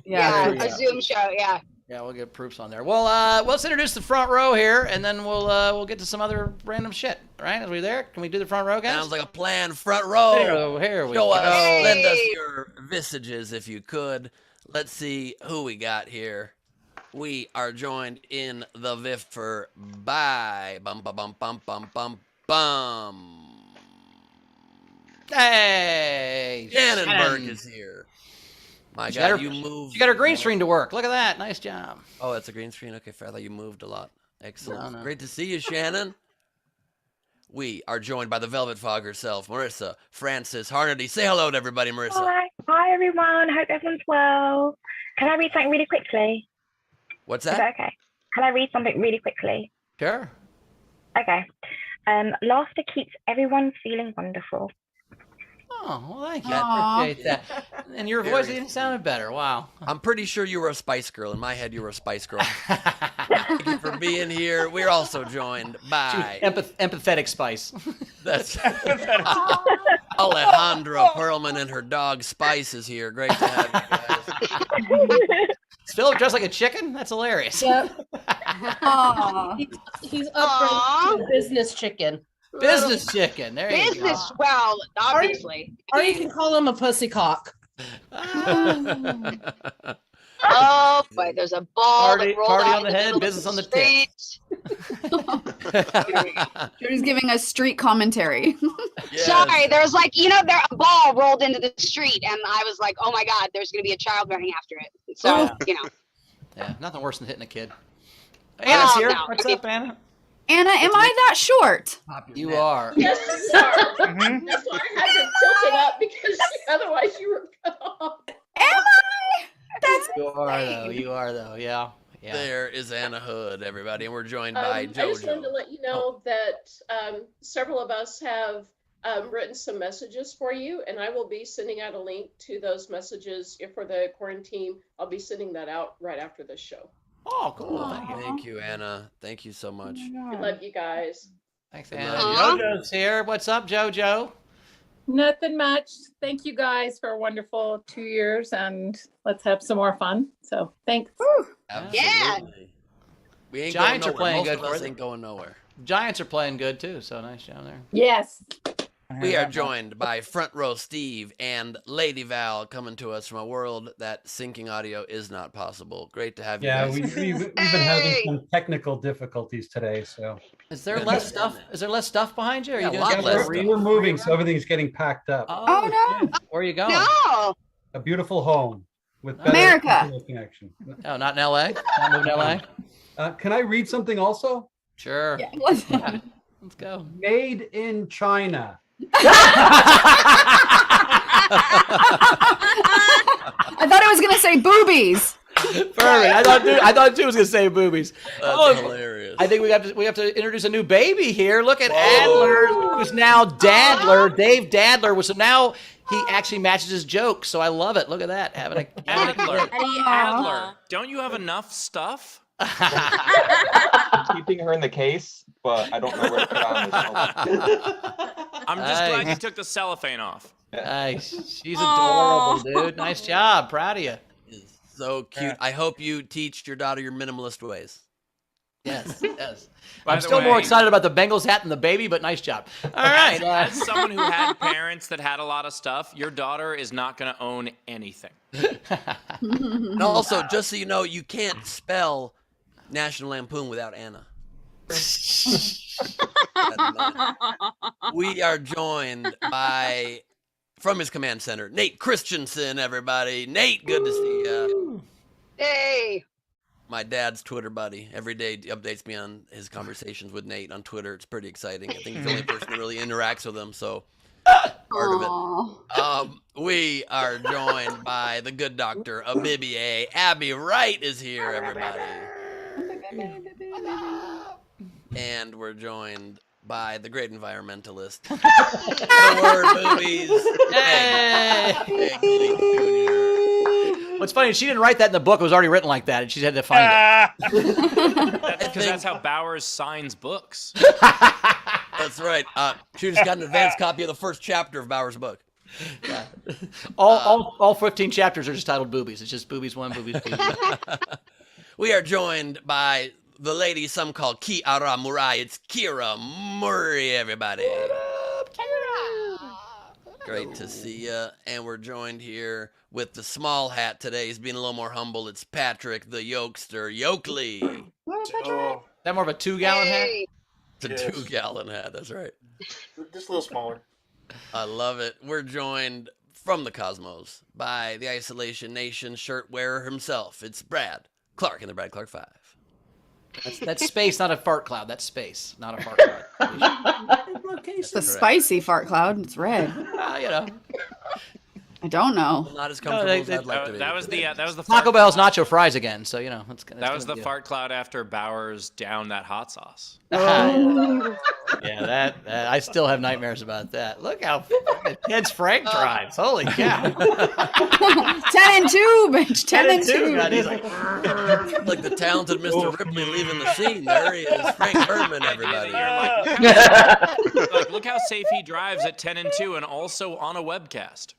Yeah. yeah. A Zoom show. Yeah. Yeah, we'll get Proops on there. Well, let's introduce the front row here, and then we'll get to some other random shit. All right, are we there? Can we do the front row, guys? Sounds like a plan. Front row. Here we Show go. us. Hey. Lend us your visages if you could. Let's see who we got here. We are joined in the Viffer by bum bum bum bum bum bum bum. Hey, Shannonberg is here. My She got God, her- you moved. She got her green screen to work. Look at that. Nice job. Oh, that's a green screen. Okay, fair. I thought you moved a lot. Excellent. No. Great to see you, Shannon. We are joined by the Velvet Fog herself, Marissa Francis Harnedy. Say hello to everybody, Marissa. Hi everyone. Hope everyone's well. Can I read something really quickly? What's Is that? that okay? Can I read something really quickly? Sure. Okay. Laughter keeps everyone feeling wonderful. Oh, well, thank you. Aw. I appreciate that. And your voice even sounded better. Wow. I'm pretty sure you were a Spice Girl. In my head, you were a Spice Girl. Thank you for being here. We're also joined by Empathetic Spice. that's Alejandra Perlman and her dog Spice is here. Great to have you guys. Is Philip dressed like a chicken? That's hilarious. Yep. Aw. He's Aw. upgraded to business chicken. Business chicken. There you go. Business. Well, obviously. Or you can call him a pussy cock. Oh, boy, there's a ball Party- that rolled party out on the in head, middle of business on the street. She's giving us street commentary. Yes. Sorry, there was like, there a ball rolled into the street, and I was like, oh my God, there's going to be a child running after it. So, Yeah, nothing worse than hitting a kid. Anna's here. no. What's up, Anna? Anna, am I that short? You are. Yes, you are. That's why I had to tilt it up because otherwise you were cut off. Am I? That's You are though. You are though. Yeah. Yeah. There is Anna Hood, everybody, and we're joined by I just wanted to JoJo. let you know that several of us have written some messages for you, and I will be sending out a link to those messages for the quarantine. I'll be sending that out right after this show. Oh, cool. Thank you. Thank you, Anna. Thank you so much. I love you guys. Thanks, Anna. Aw. JoJo's here. What's up, JoJo? Nothing much. Thank you guys for a wonderful 2 years, and let's have some more fun. So thanks. Absolutely. We ain't Giants are going nowhere. playing Most good of for us it. ain't going nowhere. Giants are playing good too, so nice job there. Yes. We are joined by Front Row Steve and Lady Val coming to us from a world that syncing audio is not possible. Great to have you Yeah, guys. we've been having some technical difficulties today, so Is there less stuff? Is there less stuff behind you? Or are Yeah, you a doing lot something less over stuff. we're moving, so everything's getting packed up. Oh, no. shit. Where are you going? No. A beautiful home. with better America. internet connection. Oh, not in L.A. Not moving to L.A. Can I read something also? Sure. Yeah. Yeah. Let's go. Made in China. I thought it was gonna say boobies. Perfect. I thought too was gonna say boobies. That's hilarious. I think we have to introduce a new baby here. Look at Adler, who's now Dadler. Dave Dadler was now he actually matches his jokes. So I love it. Look at that. Having a Adler, don't you have enough stuff? I'm keeping her in the case, but I don't know where to put on this. I'm just glad you took the cellophane off. Nice. She's adorable, dude. Nice job. Proud of you. So cute. I hope you teach your daughter your minimalist ways. Yes, yes. By I'm the still more way- excited about the Bengals hat than the baby, but nice job. All right. As someone who had parents that had a lot of stuff, your daughter is not going to own anything. And also, just so you know, you can't spell National Lampoon without Anna. We are joined by, from his command center, Nate Christensen, everybody. Nate, good to see you. Hey. My dad's Twitter buddy. Every day he updates me on his conversations with Nate on Twitter. It's pretty exciting. I think he's the only person that really interacts with him, so part of it. We are joined by the good doctor, Abibie. Abby Wright is here, everybody. And we're joined by the great environmentalist, the word movies. Hey. Gleib Jr. What's funny, she didn't write that in the book. It was already written like that, and she had to find it. That's because that's how Bowers signs books. That's right. She just got an advanced copy of the first chapter of Bauer's book. Yeah. All 15 chapters are just titled Boobies. It's just Boobies 1, Boobies 2. We are joined by the lady some call Kiara Murai. It's Kira Murray, everybody. What up, Kira? Great to see you. And we're joined here with the small hat today. He's being a little more humble. It's Patrick, the Yokester, Yokley. Is that more of a 2-gallon hat? It's a 2-gallon hat, that's right. Just a little smaller. I love it. We're joined from the cosmos by the Isolation Nation shirt wearer himself. It's Brad Clark in the Brad Clark 5. That's space, not a fart cloud. That's space, not a fart cloud. It's a spicy fart cloud. It's red. You know. I don't know. Not as comfortable as I'd like to be. That was the Taco Bell's nacho fries again. So you know that was the fart cloud after Bowers downed that hot sauce. Oh. Yeah, that I still have nightmares about that. Look how intense Frank drives. Holy cow! 10 and 2, bitch. 10 and 2. God, he's like, like the talented Mr. Ripley leaving the scene. There he is, Frank Berman, everybody. Look how safe he drives at 10 and 2, and also on a webcast.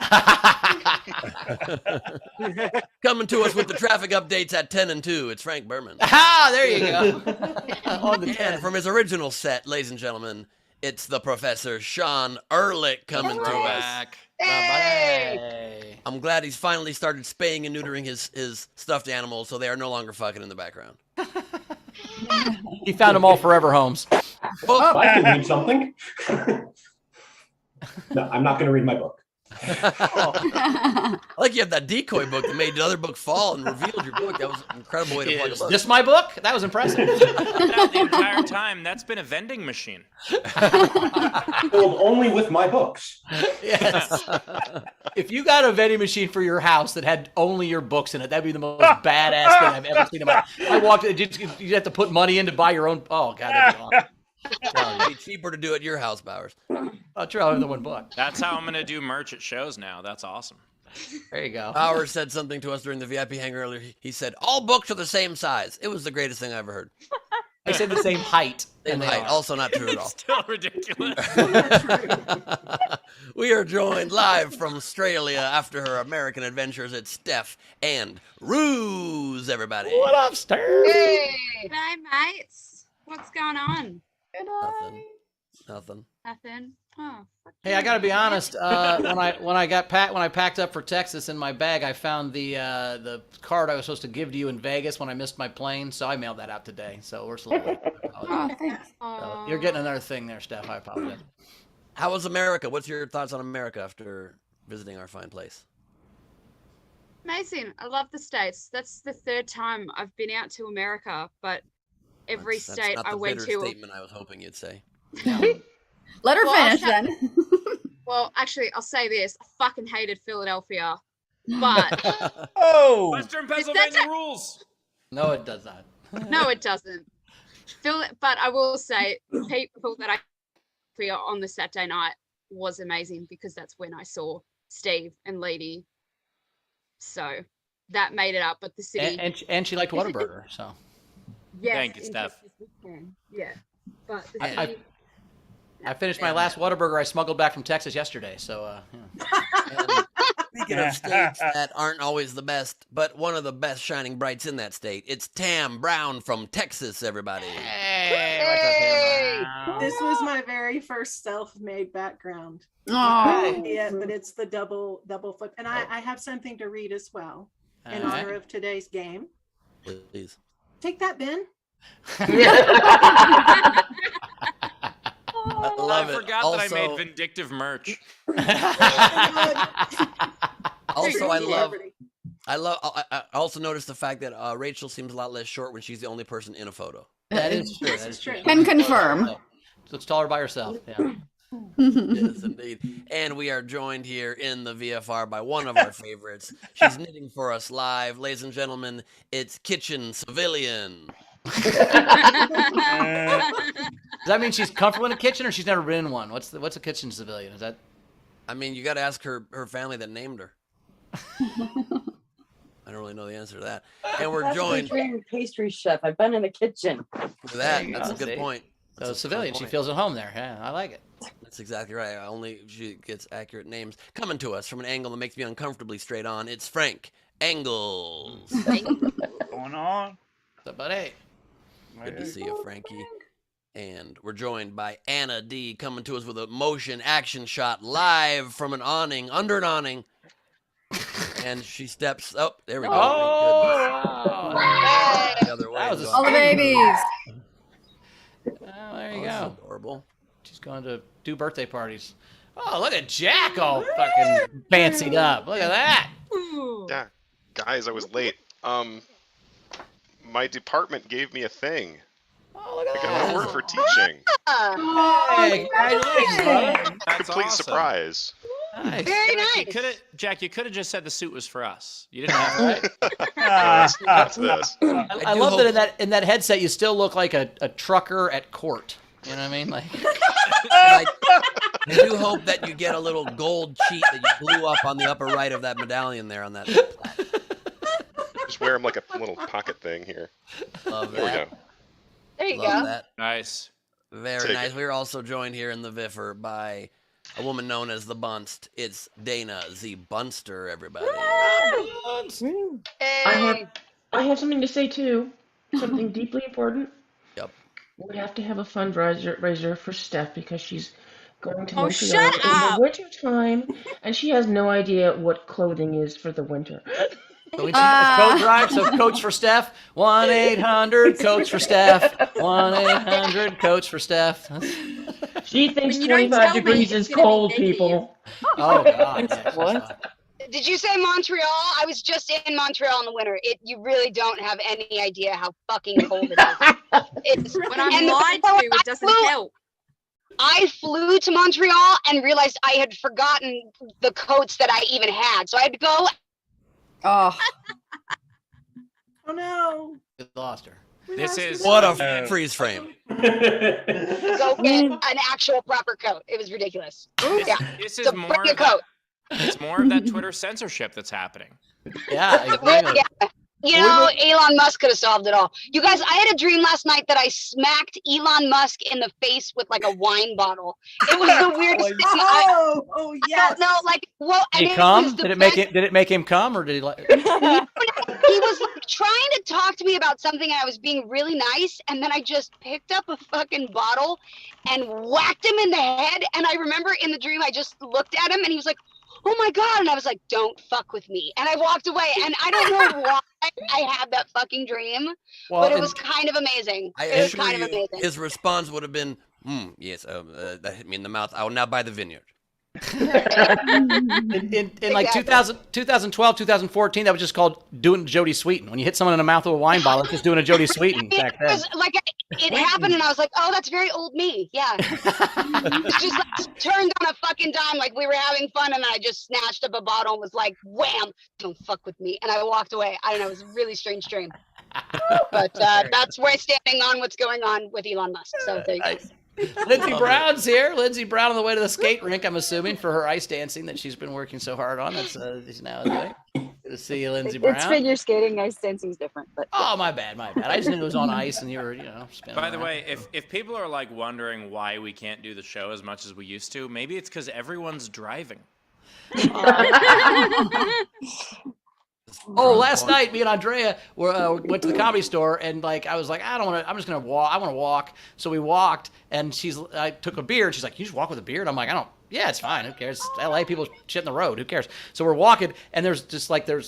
Coming to us with the traffic updates at 10 and 2. It's Frank Berman. There you go. On the 10. And from his original set, ladies and gentlemen, it's the Professor Sean Ehrlich coming to us. Hey. I'm glad he's finally started spaying and neutering his stuffed animals, so they are no longer fucking in the background. He found them all forever homes. Oh, I can read something. No, I'm not going to read my book. I like you have that decoy book that made the other book fall and revealed your book. That was an incredible way to plug a Is book. this my book? That was impressive. The entire time, that's been a vending machine. Filled only with my books. Yes. If you got a vending machine for your house that had only your books in it, that'd be the most badass thing I've ever seen in my life. I walked in, you have to put money in to buy your own. Oh, God, that'd be awesome. It'd be cheaper to do at your house, Bowers. Oh, true. I'll have the one book. That's how I'm going to do merch at shows now. That's awesome. There you go. Bowers said something to us during the VIP hangar earlier. He said, all books are the same size. It was the greatest thing I ever heard. I said the same height. Same height. Also not true at all. It's still ridiculous. We are joined live from Australia after her American adventures. It's Steph and Ruse, everybody. What up, Steph? Hey. G'day, mates. What's going on? Nothing. Nothing. Oh. Hey, I got to be honest. When I packed up for Texas in my bag, I found the card I was supposed to give to you in Vegas when I missed my plane. So I mailed that out today. So we're still late. Oh, thanks. So you're getting another thing there, Steph. I apologize. How was America? What's your thoughts on America after visiting our fine place? Amazing. I love the States. That's the third time I've been out to America, but every That's state not I the went bitter to. statement I was hoping you'd say. Let her Well, I'll finish say- then. Well, actually, I'll say this. I fucking hated Philadelphia, but Oh! Western Pennsylvania rules. No, it does not. no, it doesn't. But I will say, people that I feel on the Saturday night was amazing because that's when I saw Steve and Lady. So that made it up. But the city, And she liked Whataburger, so. yes, Thank you, in Steph. Texas we can. Yeah, but the I city, I finished my last Whataburger I smuggled back from Texas yesterday, so yeah. Speaking of states that aren't always the best, but one of the best shining brights in that state, it's Tam Brown from Texas, everybody. Hey! This was my very first self-made background. Aw. Yeah, but it's the double flip. And I have something to read as well in All right. honor of today's game. Please. Take that, Ben. I love I it. forgot also, that I made vindictive merch. Also, I also noticed the fact that Rachel seems a lot less short when she's the only person in a photo. That is true. That is true. Can confirm. So it's taller by herself. Yeah. Yes, indeed. And we are joined here in the VFR by one of our favorites. She's knitting for us live. Ladies and gentlemen, it's Kitchen Civilian. Does that mean she's comfortable in a kitchen, or she's never been in one? What's a kitchen civilian? Is that? I mean, you got to ask her family that named her. I don't really know the answer to that. And we're joined pastry chef. I've been in the kitchen. with that. That's a good point. So That's a civilian, good she point. feels at home there. Yeah, I like it. That's exactly right. Only she gets accurate names. Coming to us from an angle that makes me uncomfortably straight on, it's Frank Engels. Going on? What's up, buddy? Good to see you, Frankie. And we're joined by Anna D, coming to us with a motion action shot live from an awning, under an awning. And she steps up. There we go. Oh, Thank goodness. The other way. That was a All the babies. Oh, there you That's go. adorable. She's going to do birthday parties. Oh, look at Jack all fucking fancied up. Look at that. Yeah, guys, I was late. My department gave me a thing. Oh, look at I got an award for teaching. Hey, congratulations, brother. That's Complete awesome. surprise. Nice. Very Jack, you could have just said the suit was for us. You didn't have to. That's this. I love that in that headset you still look like a trucker at court. You know what I mean? Like I do hope that you get a little gold cheat that you blew up on the upper right of that medallion there on that. Just wear them like a little pocket thing here. Love There we that. go. There you Love go. that. Nice. Very Take nice. it. We're also joined here in the VIFR by a woman known as the Bunst. It's Dana Z. Bunster, everybody. Hey. I have something to say too. Something deeply important. Yep. We have to have a fundraiser for Steph because she's going to Oh, Montreal shut in up. the winter time, and she has no idea what clothing is for the winter. So we code drive. So coach for Steph. 1-800 coach for Steph. 1-800 coach for Steph. She thinks When you don't 25 tell me, degrees it's is gonna be cold, Nikki. people. Oh God. Yes, What? Did you say Montreal? I was just in Montreal in the winter. You really don't have any idea how fucking cold it is. It's, When I'm and the lied best part, to, it doesn't help. I flew to Montreal and realized I had forgotten the coats that I even had. So I had to go. Oh, Oh no. We lost her. This is What a freeze frame. Go get an actual proper coat. It was ridiculous. Yeah. This So is more bring a of that, coat. it's more of that Twitter censorship that's happening. Yeah, exactly. Yeah. You know, Elon Musk could have solved it all. You guys, I had a dream last night that I smacked Elon Musk in the face with like a wine bottle. It was the weirdest thing. Oh, I don't know, like, well, Did and he it come? was the Did it make best- it? Did it make him come, or did he like? He was like, trying to talk to me about something, and I was being really nice, and then I just picked up a fucking bottle and whacked him in the head. And I remember in the dream, I just looked at him, and he was like, "Oh my God!" And I was like, "Don't fuck with me." And I walked away, and I don't know why I had that fucking dream, Well, but it and was kind of amazing. I It was assure kind you, of amazing. his response would have been, yes, that hit me in the mouth. I will now buy the vineyard. In like 2012, 2014, that was just called doing Jodie Sweetin. When you hit someone in the mouth with a wine bottle, it's just doing a Jodie Sweetin back then. It happened, and I was like, "Oh, that's very old me." Yeah, it's just like turned on a fucking dime, like we were having fun, and I just snatched up a bottle and was like, "Wham! Don't fuck with me," and I walked away. I don't know. It was a really strange dream, but that's where I'm standing on what's going on with Elon Musk. So there you go. Lindsey Brown's here. Lindsey Brown on the way to the skate rink, I'm assuming, for her ice dancing that she's been working so hard on. That's she's now doing. Good to see you, Lindsey Brown. It's figure skating. Ice dancing's different, but oh, my bad. I just knew it was on ice, and you were, spinning. By the way, if people are like wondering why we can't do the show as much as we used to, maybe it's because everyone's driving. Oh, last night, me and Andrea went to the Comedy Store, and I was like, I don't want to. I'm just gonna walk. I want to walk. So we walked, and I took a beer, and she's like, you just walk with a beer? And I'm like, I don't. Yeah, it's fine. Who cares? LA people shit in the road. Who cares? So we're walking, and there's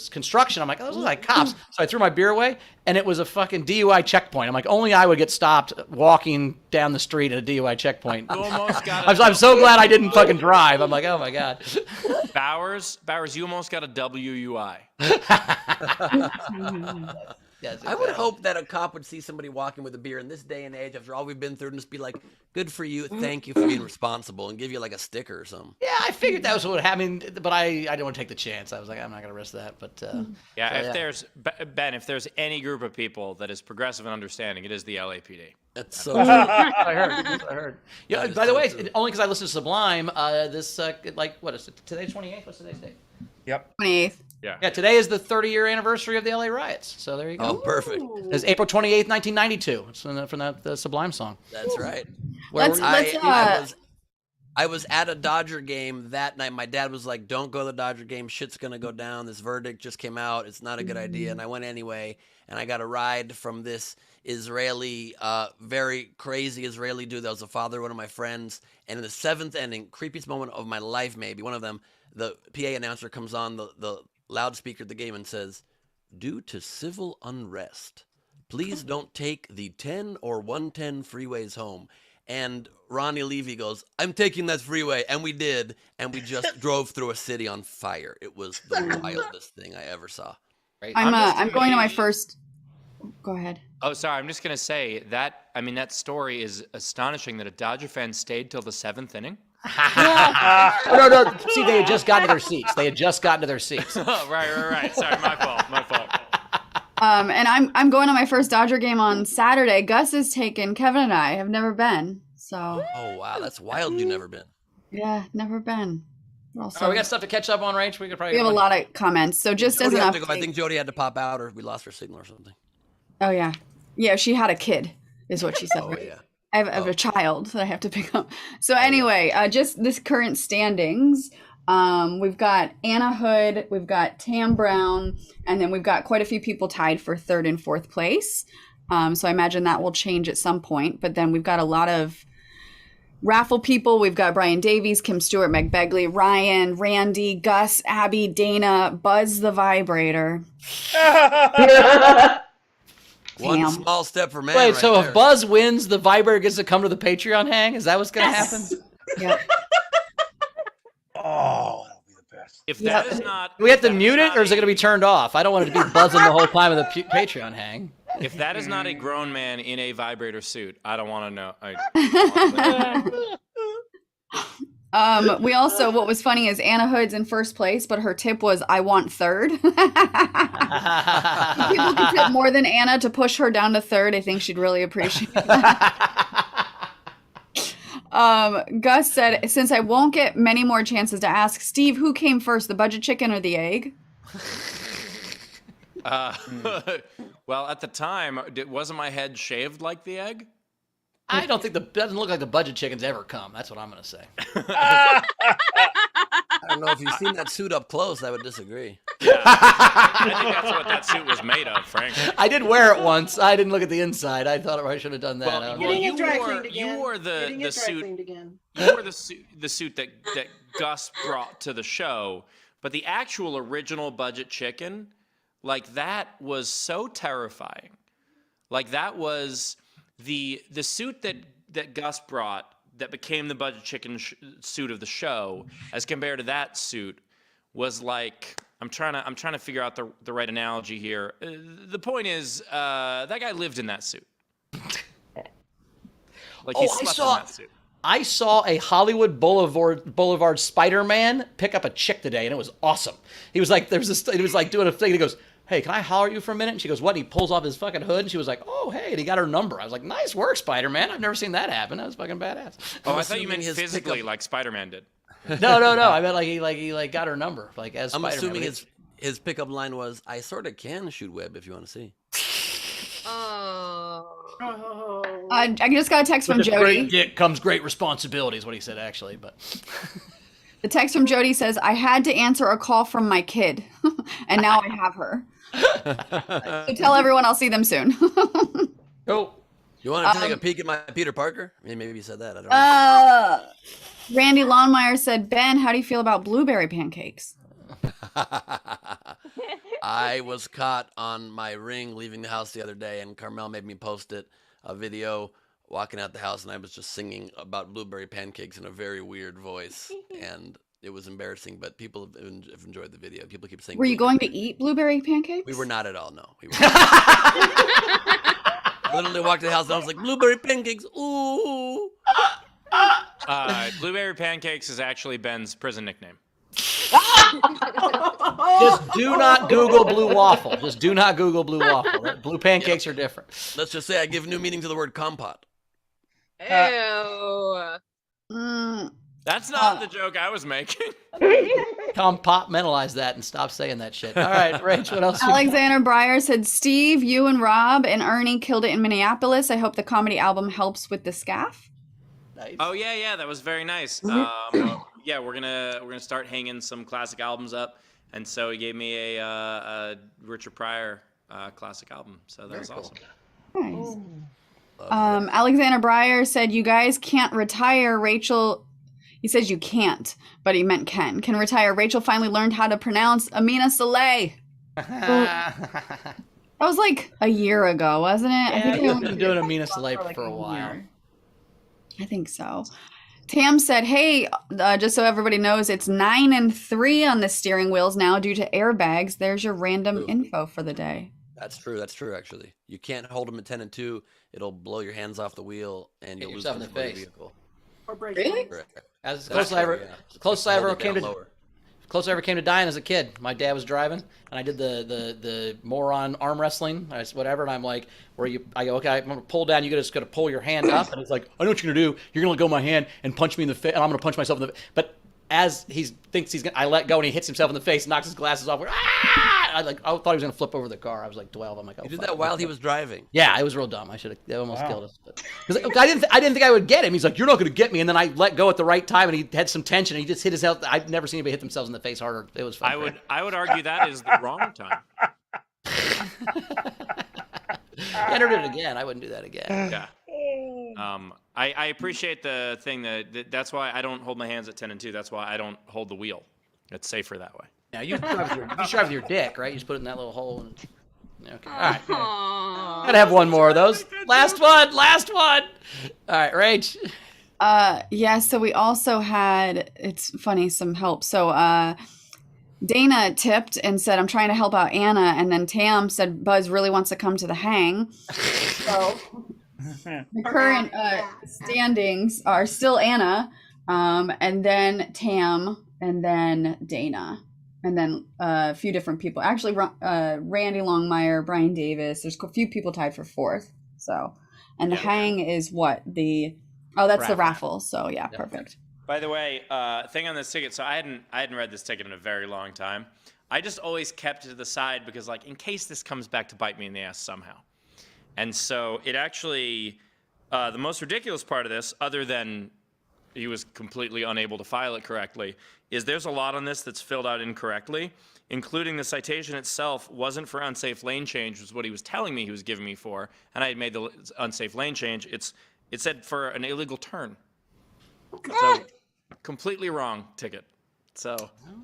construction. I'm like, oh, those look like cops. So I threw my beer away, and it was a fucking DUI checkpoint. I'm like, only I would get stopped walking down the street at a DUI checkpoint. You almost got I'm so glad I didn't fucking drive. I'm like, oh my god. Bowers, you almost got a WUI. Yes, I would hope that a cop would see somebody walking with a beer in this day and age, after all we've been through, and just be like, "Good for you, thank you for being responsible," and give you like a sticker or something. Yeah, I figured that was what would happen, but I didn't want to take the chance. I was like, I'm not going to risk that. But there's if there's any group of people that is progressive and understanding, it is the LAPD. That's so. I heard. Yeah. By the way, only because I listened to Sublime. What is it? Today's 28th. What's today's date? Yep. 28th. Yeah. Today is the 30-year anniversary of the LA riots. So there you go. Oh, perfect. It's April 28th, 1992. It's from the Sublime song. That's right. I was at a Dodger game that night. My dad was like, "Don't go to the Dodger game. Shit's gonna go down. This verdict just came out. It's not a good idea." And I went anyway, and I got a ride from this Israeli, very crazy Israeli dude that was the father of one of my friends. And in the seventh inning, creepiest moment of my life, maybe one of them, the PA announcer comes on the loudspeaker of the game and says, "Due to civil unrest, please don't take the 10 or 110 freeways home." And Ronnie Levy goes, "I'm taking that freeway." And we did. And we just drove through a city on fire. It was the wildest thing I ever saw. I'm going to my first. Go ahead. Oh, sorry. I'm just going to say that, that story is astonishing that a Dodger fan stayed till the 7th inning. No. See, they had just gotten to their seats. Oh, right. Sorry, my fault. And I'm going to my first Dodger game on Saturday. Gus is taking. Kevin and I have never been. So. Oh wow, that's wild. You've never been. Yeah, never been. Also, we got stuff to catch up on, Rach. We have a lot of comments. So just Jody as an had to update. go. I think Jody had to pop out, or we lost her signal or something. Oh yeah. She had a kid, is what she said. Oh yeah. I have a child that I have to pick up. So anyway, just this current standings. We've got Anna Hood, we've got Tam Brown, and then we've got quite a few people tied for 3rd and 4th place. So I imagine that will change at some point. But then we've got a lot of raffle people. We've got Brian Davies, Kim Stewart, Meg Begley, Ryan, Randy, Gus, Abby, Dana, Buzz the Vibrator. One small step for man. Wait, so if Buzz wins, the Vibrator gets to come to the Patreon hang? Is that what's going to happen? Yep. Oh, that'll be the best. If that is not, do we have to mute it, or is it going to be turned off? I don't want it to be buzzing the whole time of the Patreon hang. If that is not a grown man in a vibrator suit, I don't want to know. We also, what was funny is Anna Hood's in 1st place, but her tip was, "I want 3rd." People could tip more than Anna to push her down to 3rd. I think she'd really appreciate that. Gus said, "Since I won't get many more chances to ask, Steve, who came first, the budget chicken or the egg?" Well, at the time, wasn't my head shaved like the egg? I don't think doesn't look like the budget chicken's ever come. That's what I'm going to say. I don't know if you've seen that suit up close. I would disagree. Yeah, I think that's what that suit was made of, frankly. I did wear it once. I didn't look at the inside. I thought I should have done that. You wore the suit that Gus brought to the show, but the actual original budget chicken, that was so terrifying. That was the suit that Gus brought that became the budget chicken suit of the show, as compared to that suit, was like, I'm trying to figure out the right analogy here. The point is, that guy lived in that suit. Like he slept in that suit. I saw a Hollywood Boulevard Spider-Man pick up a chick today, and it was awesome. He was like, he was like doing a thing. And he goes, "Hey, can I holler at you for a minute?" And she goes, "What?" And he pulls off his fucking hood, and she was like, "Oh, hey," and he got her number. I was like, "Nice work, Spider-Man. I've never seen that happen. That was fucking badass." Oh, I thought you meant physically, like Spider-Man did. No. I meant like he got her number, like as I'm Spider-Man. assuming his pickup line was, "I sort of can shoot web if you want to see." I just got a text from With Jody. great dick comes great responsibility, is what he said actually. But The text from Jody says, "I had to answer a call from my kid, and now I have her. So tell everyone I'll see them soon." Oh, you want to take a peek at my Peter Parker? I mean, maybe you said that. I don't know. Randy Lawnmeyer said, "Ben, how do you feel about blueberry pancakes?" I was caught on my ring leaving the house the other day, and Carmel made me post a video walking out the house, and I was just singing about blueberry pancakes in a very weird voice, and it was embarrassing, but people have enjoyed the video. People keep saying, Were you going to eat blueberry pancakes? We were not at all, no. We were literally walked to the house, and I was like, "Blueberry pancakes, ooh." Blueberry pancakes is actually Ben's prison nickname. just do not Google blue waffle. Just do not Google blue waffle. Blue pancakes are different. Let's just say I give new meaning to the word compote. Ew. That's not the joke I was making. Compartmentalize that and stop saying that shit. All right, Rach, what else? Alexander Breyer said, "Steve, you and Rob and Ernie killed it in Minneapolis. I hope the comedy album helps with the scaff." Nice. Oh yeah, that was very nice. Yeah, we're gonna start hanging some classic albums up, and so he gave me a Richard Pryor classic album. So that was awesome. Nice. Alexander Breyer said, "You guys can't retire Rachel." He says you can't, but he meant can retire. Rachel finally learned how to pronounce Amina Saleh. That was like a year ago, wasn't it? Yeah, I think I've been doing Amina Saleh for a while. I think so. Tam said, "Hey, just so everybody knows, it's 9 and 3 on the steering wheels now due to airbags. There's your random info for the day." That's true, actually. You can't hold them at 10 and 2. It'll blow your hands off the wheel, and you'll lose yourself in the control of face. vehicle. Or break Really? As close as I ever came to dying as a kid. My dad was driving, and I did the moron arm wrestling, whatever. And I'm like, I go, "Okay, I'm gonna pull down. You just gotta pull your hand up." And he's like, "I know what you're gonna do. You're gonna let go of my hand and punch me in the face, and I'm gonna punch myself in the." But as he thinks he's gonna, I let go, and he hits himself in the face, knocks his glasses off. I thought he was gonna flip over the car. I was like 12. I'm like, "Oh." You did that while he was driving. Yeah, it was real dumb. I should have. They almost killed us. Because I didn't think I would get him. He's like, "You're not going to get me." And then I let go at the right time, and he had some tension. And he just hit his health. I've never seen anybody hit themselves in the face harder. It was fun. I would argue that is the wrong time. I never did it again. I wouldn't do that again. Yeah. I appreciate the thing that's why I don't hold my hands at 10 and 2. That's why I don't hold the wheel. It's safer that way. Yeah, you drive with your dick, right? You just put it in that little hole. And... Okay. All right. Gotta have one more of those. Last one. All right, Rach. Yeah, so we also had, it's funny, some help. So Dana tipped and said, "I'm trying to help out Anna." And then Tam said, "Buzz really wants to come to the hang." So the current standings are still Anna, and then Tam, and then Dana. And then a few different people. Actually, Randy Longmire, Brian Davis. There's a few people tied for 4th. So, and the hang is what? That's the raffle. So yeah, perfect. By the way, thing on this ticket. So I hadn't read this ticket in a very long time. I just always kept it to the side because, like, in case this comes back to bite me in the ass somehow. And so it actually, the most ridiculous part of this, other than he was completely unable to file it correctly, is there's a lot on this that's filled out incorrectly, including the citation itself wasn't for unsafe lane change, was what he was telling me he was giving me for, and I had made the unsafe lane change. It said for an illegal turn. So completely wrong ticket. So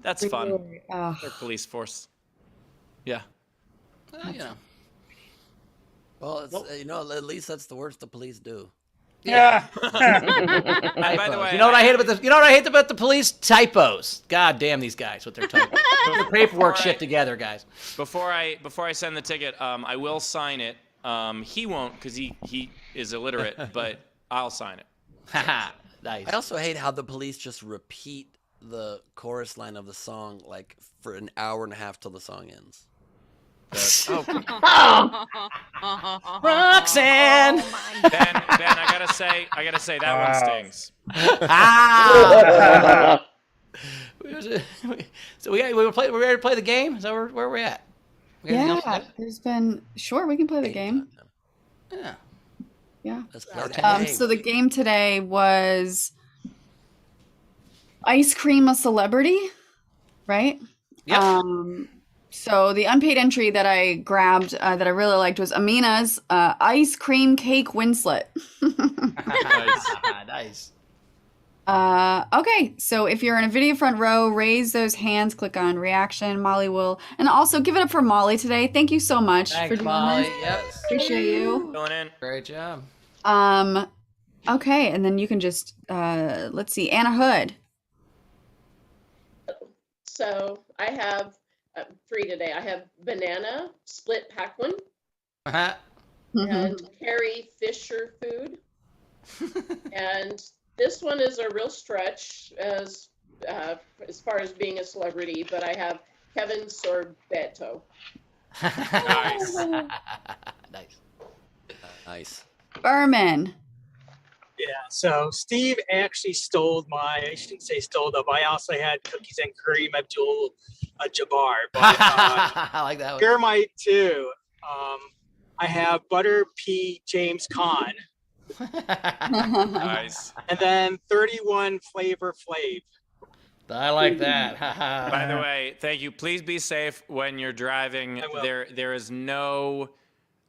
that's fun. Their police force. Yeah. Well, it's, at least that's the worst the police do. Yeah. By the way, you know what I hate about the police? Typos. God damn these guys with their typos. Put the paperwork shit together, guys. Before I send the ticket, I will sign it. He won't because he is illiterate, but I'll sign it. Nice. I also hate how the police just repeat the chorus line of the song like for an hour and a half till the song ends. Roxanne. Ben, I gotta say that one stings. So we're ready to play the game. Is that where we're at? We got anything else to Yeah, do? there's been sure we can play the game. Yeah. Yeah. Let's play the game. So the game today was ice cream a celebrity, right? Yep. So the unpaid entry that I grabbed that I really liked was Amina's ice cream cake Winslet. Nice. Okay, so if you're in a video front row, raise those hands, click on reaction. Molly will, and also give it up for Molly today. Thank you so much Thanks, for doing Molly. this. Yep. Appreciate you. Filling in. Great job. Okay, and then you can just let's see, Anna Hood. So I have 3 today. I have banana split pack one and Carrie Fisher food. And this one is a real stretch as far as being a celebrity, but I have Kevin Sorbeto. Nice. Nice. Berman. Yeah, so Steve actually stole I shouldn't say stole them. I also had cookies and cream Abdul Jabbar. But, I like that one. here are my 2. I have Butter P. James Caan. Nice. And then 31 Flavor Flav. I like that. By the way, thank you. Please be safe when you're driving. There is no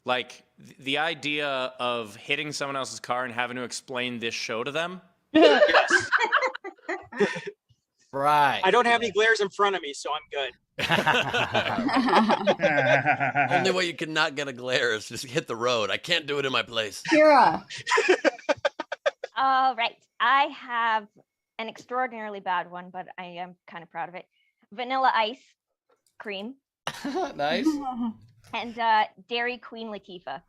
like the idea of hitting someone else's car and having to explain this show to them. Yes. Right. I don't have any glares in front of me, so I'm good. Only way you can not get a glare is just hit the road. I can't do it in my place. Kira. All right. I have an extraordinarily bad one, but I am kind of proud of it. Vanilla ice cream. Nice. And Dairy Queen Latifah.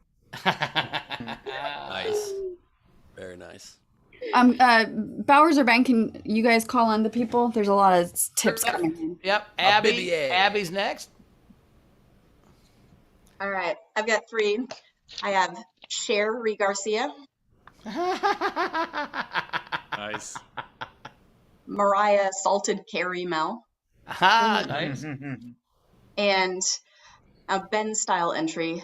Nice. Very nice. Bowers or Ben, can you guys call on the people? There's a lot of tips coming in. Yep. Abby's next. All right. I've got 3. I have Sherry Garcia. Nice. Mariah Salted Carrie Mel. Nice. And a Ben style entry.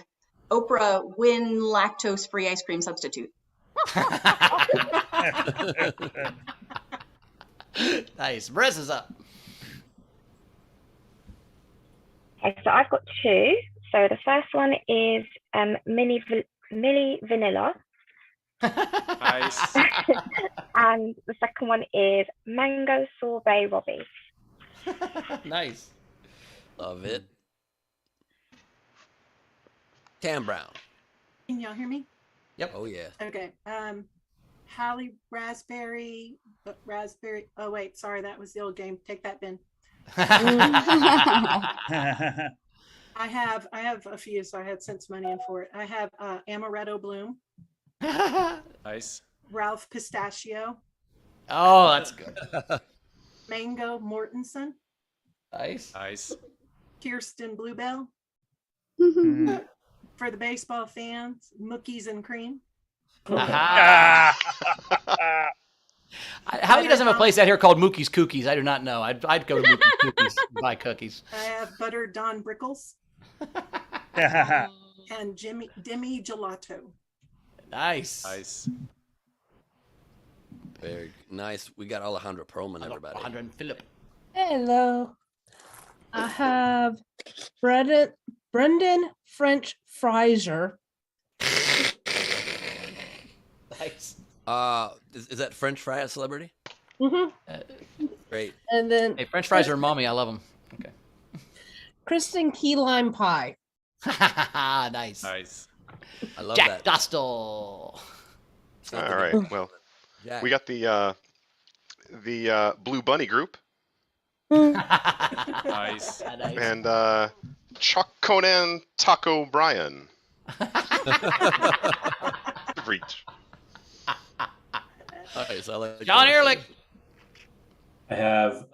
Oprah win lactose-free ice cream substitute. Nice. Brez is up. Okay, so I've got 2. So the first one is Milli Vanilla. Nice. And the second one is Mango Sorbet Robbie. Nice. Love it. Cam Brown. Can y'all hear me? Yep. Oh yeah. Okay. Hallie Raspberry. Oh wait, sorry, that was the old game. Take that, Ben. I have a few, so I had sent some money in for it. I have Amaretto Bloom. Nice. Ralph Pistachio. Oh, that's good. Mango Mortensen. Nice. Nice. Kirsten Bluebell. For the baseball fans, Mookies and Cream. Howie doesn't have a place out here called Mookie's Cookies. I do not know. I'd go to Mookie's Cookies and buy cookies. I have Buttered Don Brickles. And Demi Gelato. Nice. Nice. Very nice. We got Alejandro Perlman, everybody. Alejandro and Philip. Hello. I have Brendan French Fraser. Nice. Is that French fry a celebrity? Mm-hmm. Great. And then Hey, French fries are mommy. I love them. Okay. Kristen Key Lime Pie. Nice. Nice. I love Jack that. Dostal. All right. Well, Jack. we got the Blue Bunny group Nice. and Chuck Conan Taco Brian. Reach. Nice, I like John that. Ehrlich. I have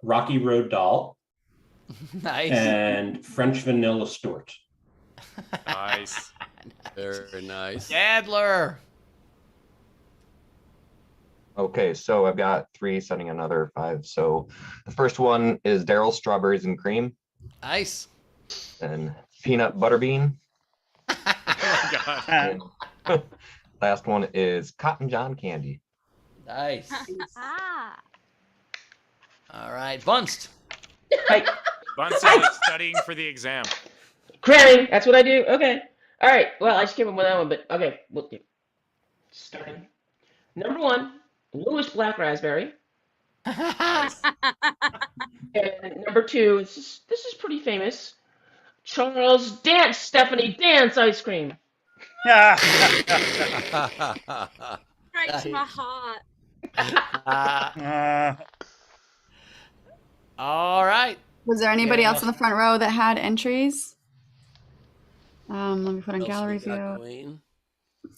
Rocky Road Doll Nice. and French Vanilla Stewart. Nice. Very nice. Adler. Okay, so I've got 3, sending another 5. So the first one is Daryl Strawberries and Cream, Nice. and Peanut Butterbean. Oh, God. And last one is Cotton John Candy. Nice. Ah. All right, Bunst. Bunsen is studying for the exam. Cramming. That's what I do. Okay. All right. Well, I skipped one that one, but okay. We'll do. Starting. Number 1, Louis Black Raspberry. And number 2, this is pretty famous. Charles Dance, Stephanie Dance ice cream. Right to my heart. All right. Was there anybody Yeah. else in the front row that had entries? Let me put on What else gallery we got, view. Dwayne?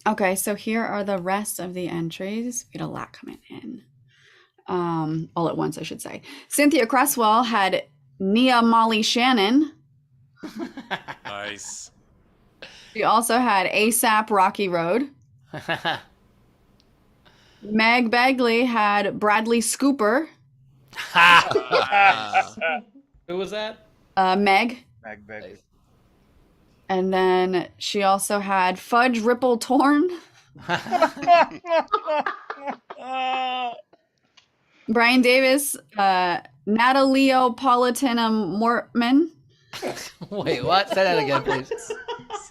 Okay, so here are the rest of the entries. We had a lot coming in. All at once, I should say. Cynthia Cresswell had Nia Molly Shannon. Nice. She also had ASAP Rocky Road. Meg Bagley had Bradley Scooper. Who was that? Meg. Meg Bagley. And then she also had Fudge Ripple Torn. Brian Davis, Natalio Mortman. Wait, what? Say that again, please.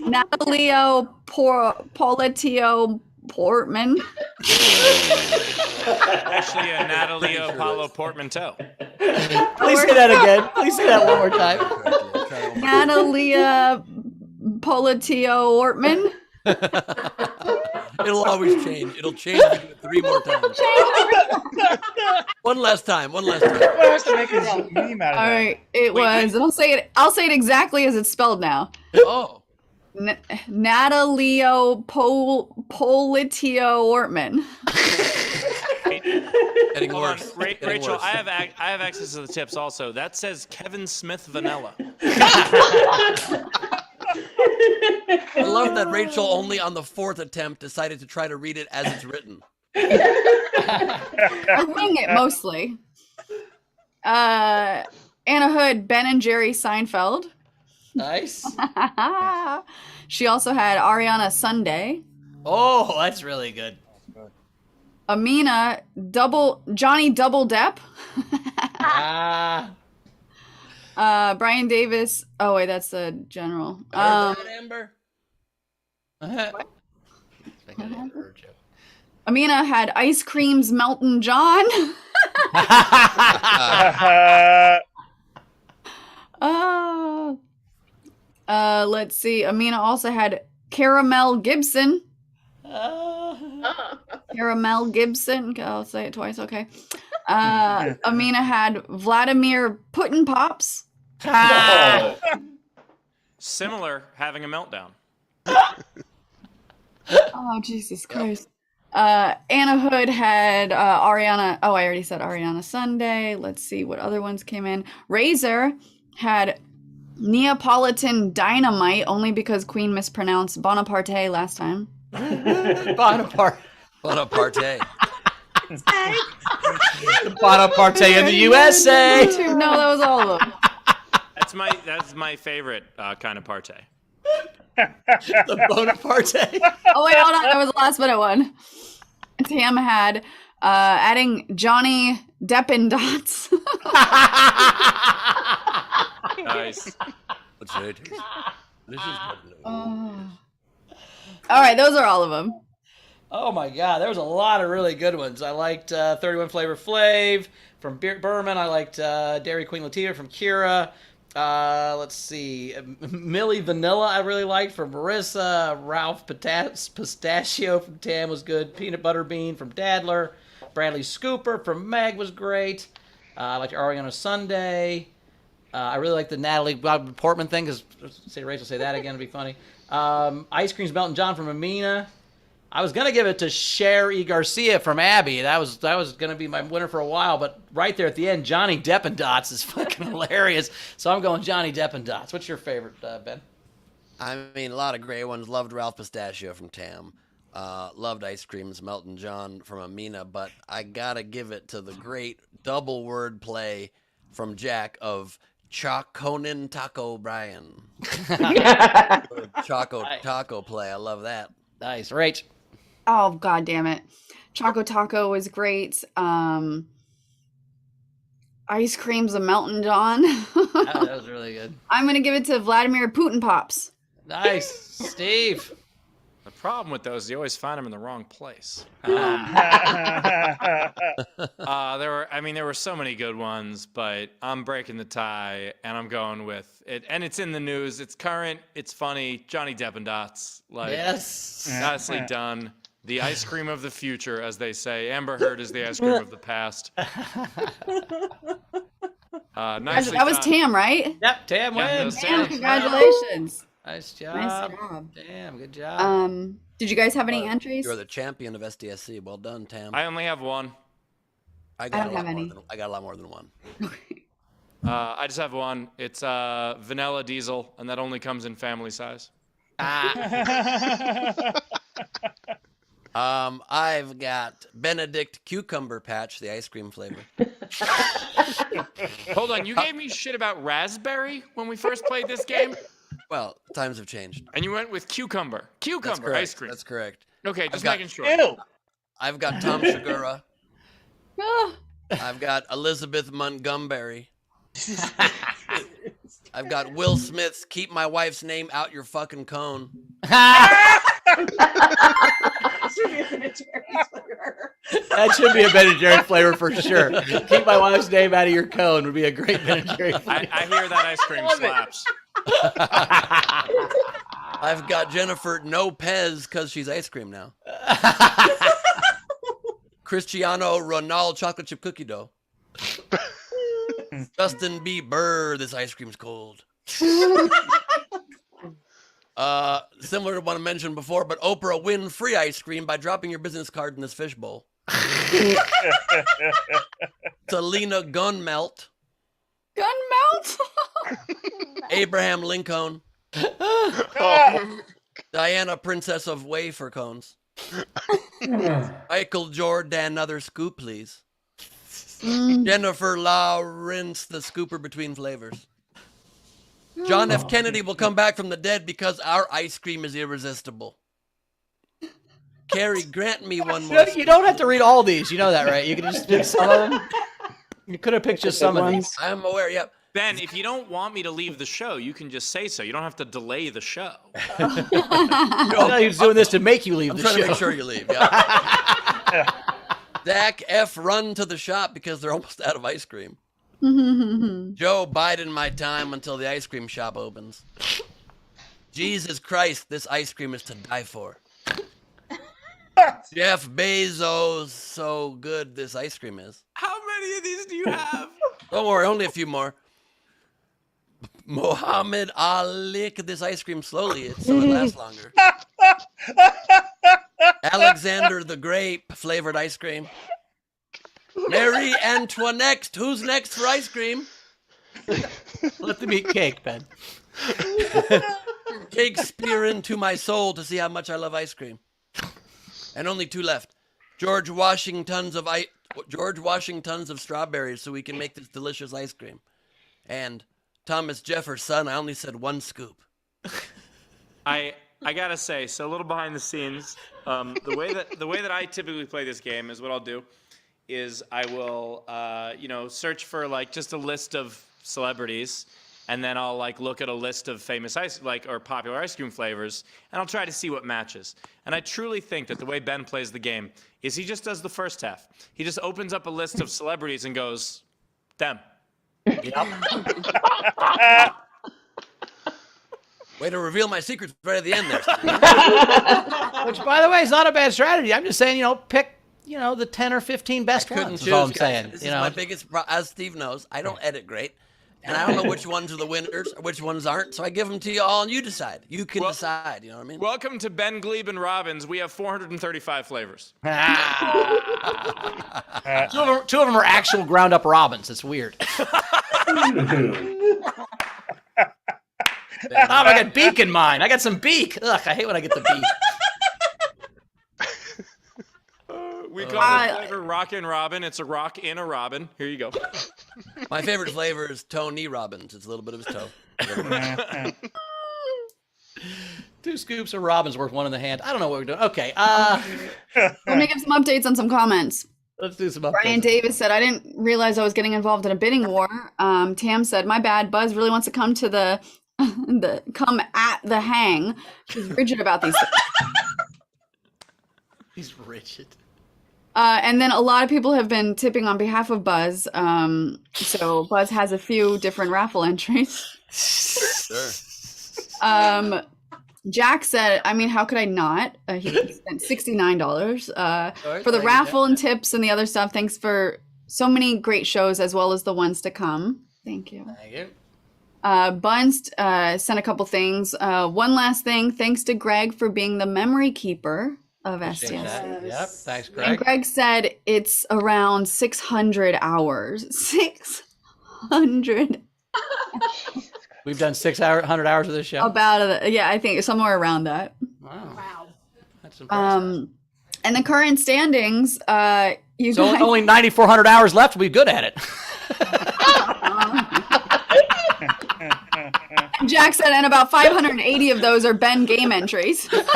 Natalio Politio Portman. Actually, a Natalio Paulo Portmanteau. Please say that again. Please say that one more time. Natalia Politio Ortman. It'll always change. It'll change if you do it 3 more times. One last time. One last time. I have to make a meme out of All that. right, it was. I'll say it exactly as it's spelled now. Oh. Natalio Politio Ortman. Getting Hold on, worse. Rachel. Getting worse. I have access to the tips also. That says Kevin Smith Vanilla. I love that Rachel only on the 4th attempt decided to try to read it as it's written. I wing it mostly. Anna Hood, Ben and Jerry Seinfeld. Nice. She also had Ariana Sunday. Oh, that's really good. Amina Johnny Double Depp. Brian Davis. Oh wait, that's the general. Amber. Amina had Ice Creams Melton John. Let's see. Amina also had Caramel Gibson. Caramel Gibson. I'll say it twice. Okay. Amina had Vladimir Putin Pops. Similar, having a meltdown. Oh, Jesus Christ. Anna Hood had Ariana. Oh, I already said Ariana Sunday. Let's see what other ones came in. Razor had Neapolitan Dynamite, only because Queen mispronounced Bonaparte last time. Bonaparte. Bonaparte. Bonaparte in the USA. No, that was all of them. That's my favorite kind of party. The Bonaparte. Oh wait, hold on. That was the last minute one. Tam had adding Johnny Deppin Dots. Nice. All right, those are all of them. Oh my God, there was a lot of really good ones. I liked 31 Flavor Flav from Berman. I liked Dairy Queen Latifah from Kira. Let's see. Millie Vanilla I really liked from Marissa. Ralph Pistachio from Tam was good. Peanut Butter Bean from Dadler. Bradley Scooper from Meg was great. I liked Ariana Sunday. I really like the Natalie Portman thing because say Rachel say that again would be funny. Ice Cream's Melton John from Amina. I was gonna give it to Cher E. Garcia from Abby. That was gonna be my winner for a while, but right there at the end, Johnny Depp and Dots is fucking hilarious. So I'm going Johnny Depp and Dots. What's your favorite, Ben? I mean, a lot of great ones. Loved Ralph Pistachio from Tam. Loved Ice Cream's Melton John from Amina, but I gotta give it to the great double word play from Jack of Choconin Taco Brian. Choco Taco play. I love that. Nice, Rach. Oh, God damn it. Choco Taco was great. Ice Cream's a Melton John. That was really good. I'm going to give it to Vladimir Putin Pops. Nice. Steve. The problem with those, you always find them in the wrong place. There were so many good ones, but I'm breaking the tie, and I'm going with it. And it's in the news. It's current. It's funny. Johnny Depp and Dots. Yes. Nicely done. The ice cream of the future, as they say. Amber Heard is the ice cream of the past. Nicely That was done. Tam, right? Yep, Tam Yeah, wins. Tam, congratulations. Nice job. Nice job. Damn, good job. Did you guys have any entries? You're the champion of SDSC. Well done, Tam. I only have one. I don't have any. I got a lot more than one. I just have one. It's vanilla diesel, and that only comes in family size. I've got Benedict Cucumber Patch, the ice cream flavor. Hold on, you gave me shit about raspberry when we first played this game? Well, times have changed. And you went with cucumber. That's Cucumber correct. ice cream. That's correct. Okay, just got- making sure. Ew. I've got Tom Segura. Ah. I've got Elizabeth Montgomery. I've got Will Smith's Keep My Wife's Name Out Your Fucking Cone. That should be a Ben & Jerry's flavor for sure. Keep my wife's name out of your cone would be a great Ben & Jerry's flavor. I hear that ice cream slaps. I've got Jennifer No Pez because she's ice cream now. Cristiano Ronaldo chocolate chip cookie dough. Justin Bieber, this ice cream's cold. Similar to what I mentioned before, but Oprah win free ice cream by dropping your business card in this fishbowl. Selena Gunmelt. Gunmelt? Abraham Lincoln. Diana, Princess of Wafer Cones. Michael Jordan, another scoop, please. Jennifer Lawrence, the scooper between flavors. John F. Kennedy will come back from the dead because our ice cream is irresistible. Carrie, grant me one more. You don't have to read all these. You know that, right? You can just pick some of them. You could have picked just some of these. I'm aware, yep. Ben, if you don't want me to leave the show, you can just say so. You don't have to delay the show. No, he was doing this to make you leave I'm the trying show. to make sure you leave, yeah. Dak F. run to the shop because they're almost out of ice cream. Joe Biden my time until the ice cream shop opens. Jesus Christ, this ice cream is to die for. Jeff Bezos, so good this ice cream is. How many of these do you have? Don't worry, only a few more. Muhammad Ali, lick this ice cream slowly so it lasts longer. Alexander the Grape flavored ice cream. Mary Antoinette, who's next for ice cream? Let them eat cake, Ben. Shakespeare into my soul to see how much I love ice cream. And only two left. George Washington's of strawberries so we can make this delicious ice cream. And Thomas Jefferson, I only said one scoop. I gotta say, so a little behind the scenes. The way that I typically play this game is what I'll do is I will search for like just a list of celebrities, and then I'll like look at a list of famous or popular ice cream flavors, and I'll try to see what matches. And I truly think that the way Ben plays the game is he just does the first half. He just opens up a list of celebrities and goes, them. Way to reveal my secrets right at the end there. Which, by the way, is not a bad strategy. I'm just saying, pick, the 10 or 15 best Couldn't ones. choose, Is all I'm guys. saying. This is my biggest, as Steve knows, I don't edit great. And I don't know which ones are the winners or which ones aren't. So I give them to you all and you decide. You can decide. You know what I mean? Welcome to Ben, Gleib, and Robbins. We have 435 flavors. Two of them are actual ground up robins. It's weird. I got beak in mine. I got some beak. Ugh, I hate when I get the beak. We call the flavor Rockin' Robin. It's a rock in a robin. Here you go. My favorite flavor is Tony Robbins. It's a little bit of his toe. 2 scoops of robins worth 1 in the hand. I don't know what we're doing. Okay. Let me give some updates on some comments. Let's do some updates. Brian Davis said, I didn't realize I was getting involved in a bidding war. Tam said, my bad. Buzz really wants to come to come at the hang. She's rigid about these things. He's rigid. And then a lot of people have been tipping on behalf of Buzz. So Buzz has a few different raffle entries. Sure. Jack said, I mean, how could I not? He spent $69 for the raffle and tips and the other stuff. Thanks for so many great shows as well as the ones to come. Thank you. Thank you. Bunst sent a couple things. One last thing. Thanks to Greg for being the memory keeper of SDSC. Yep. Thanks, Greg. And Greg said it's around 600 hours. 600. We've done 600 hours of this show. Yeah, I think somewhere around that. Wow. That's impressive. And the current standings, you So guys. only 9,400 hours left. We'll be good at it. Jack said, and about 580 of those are Ben game entries. And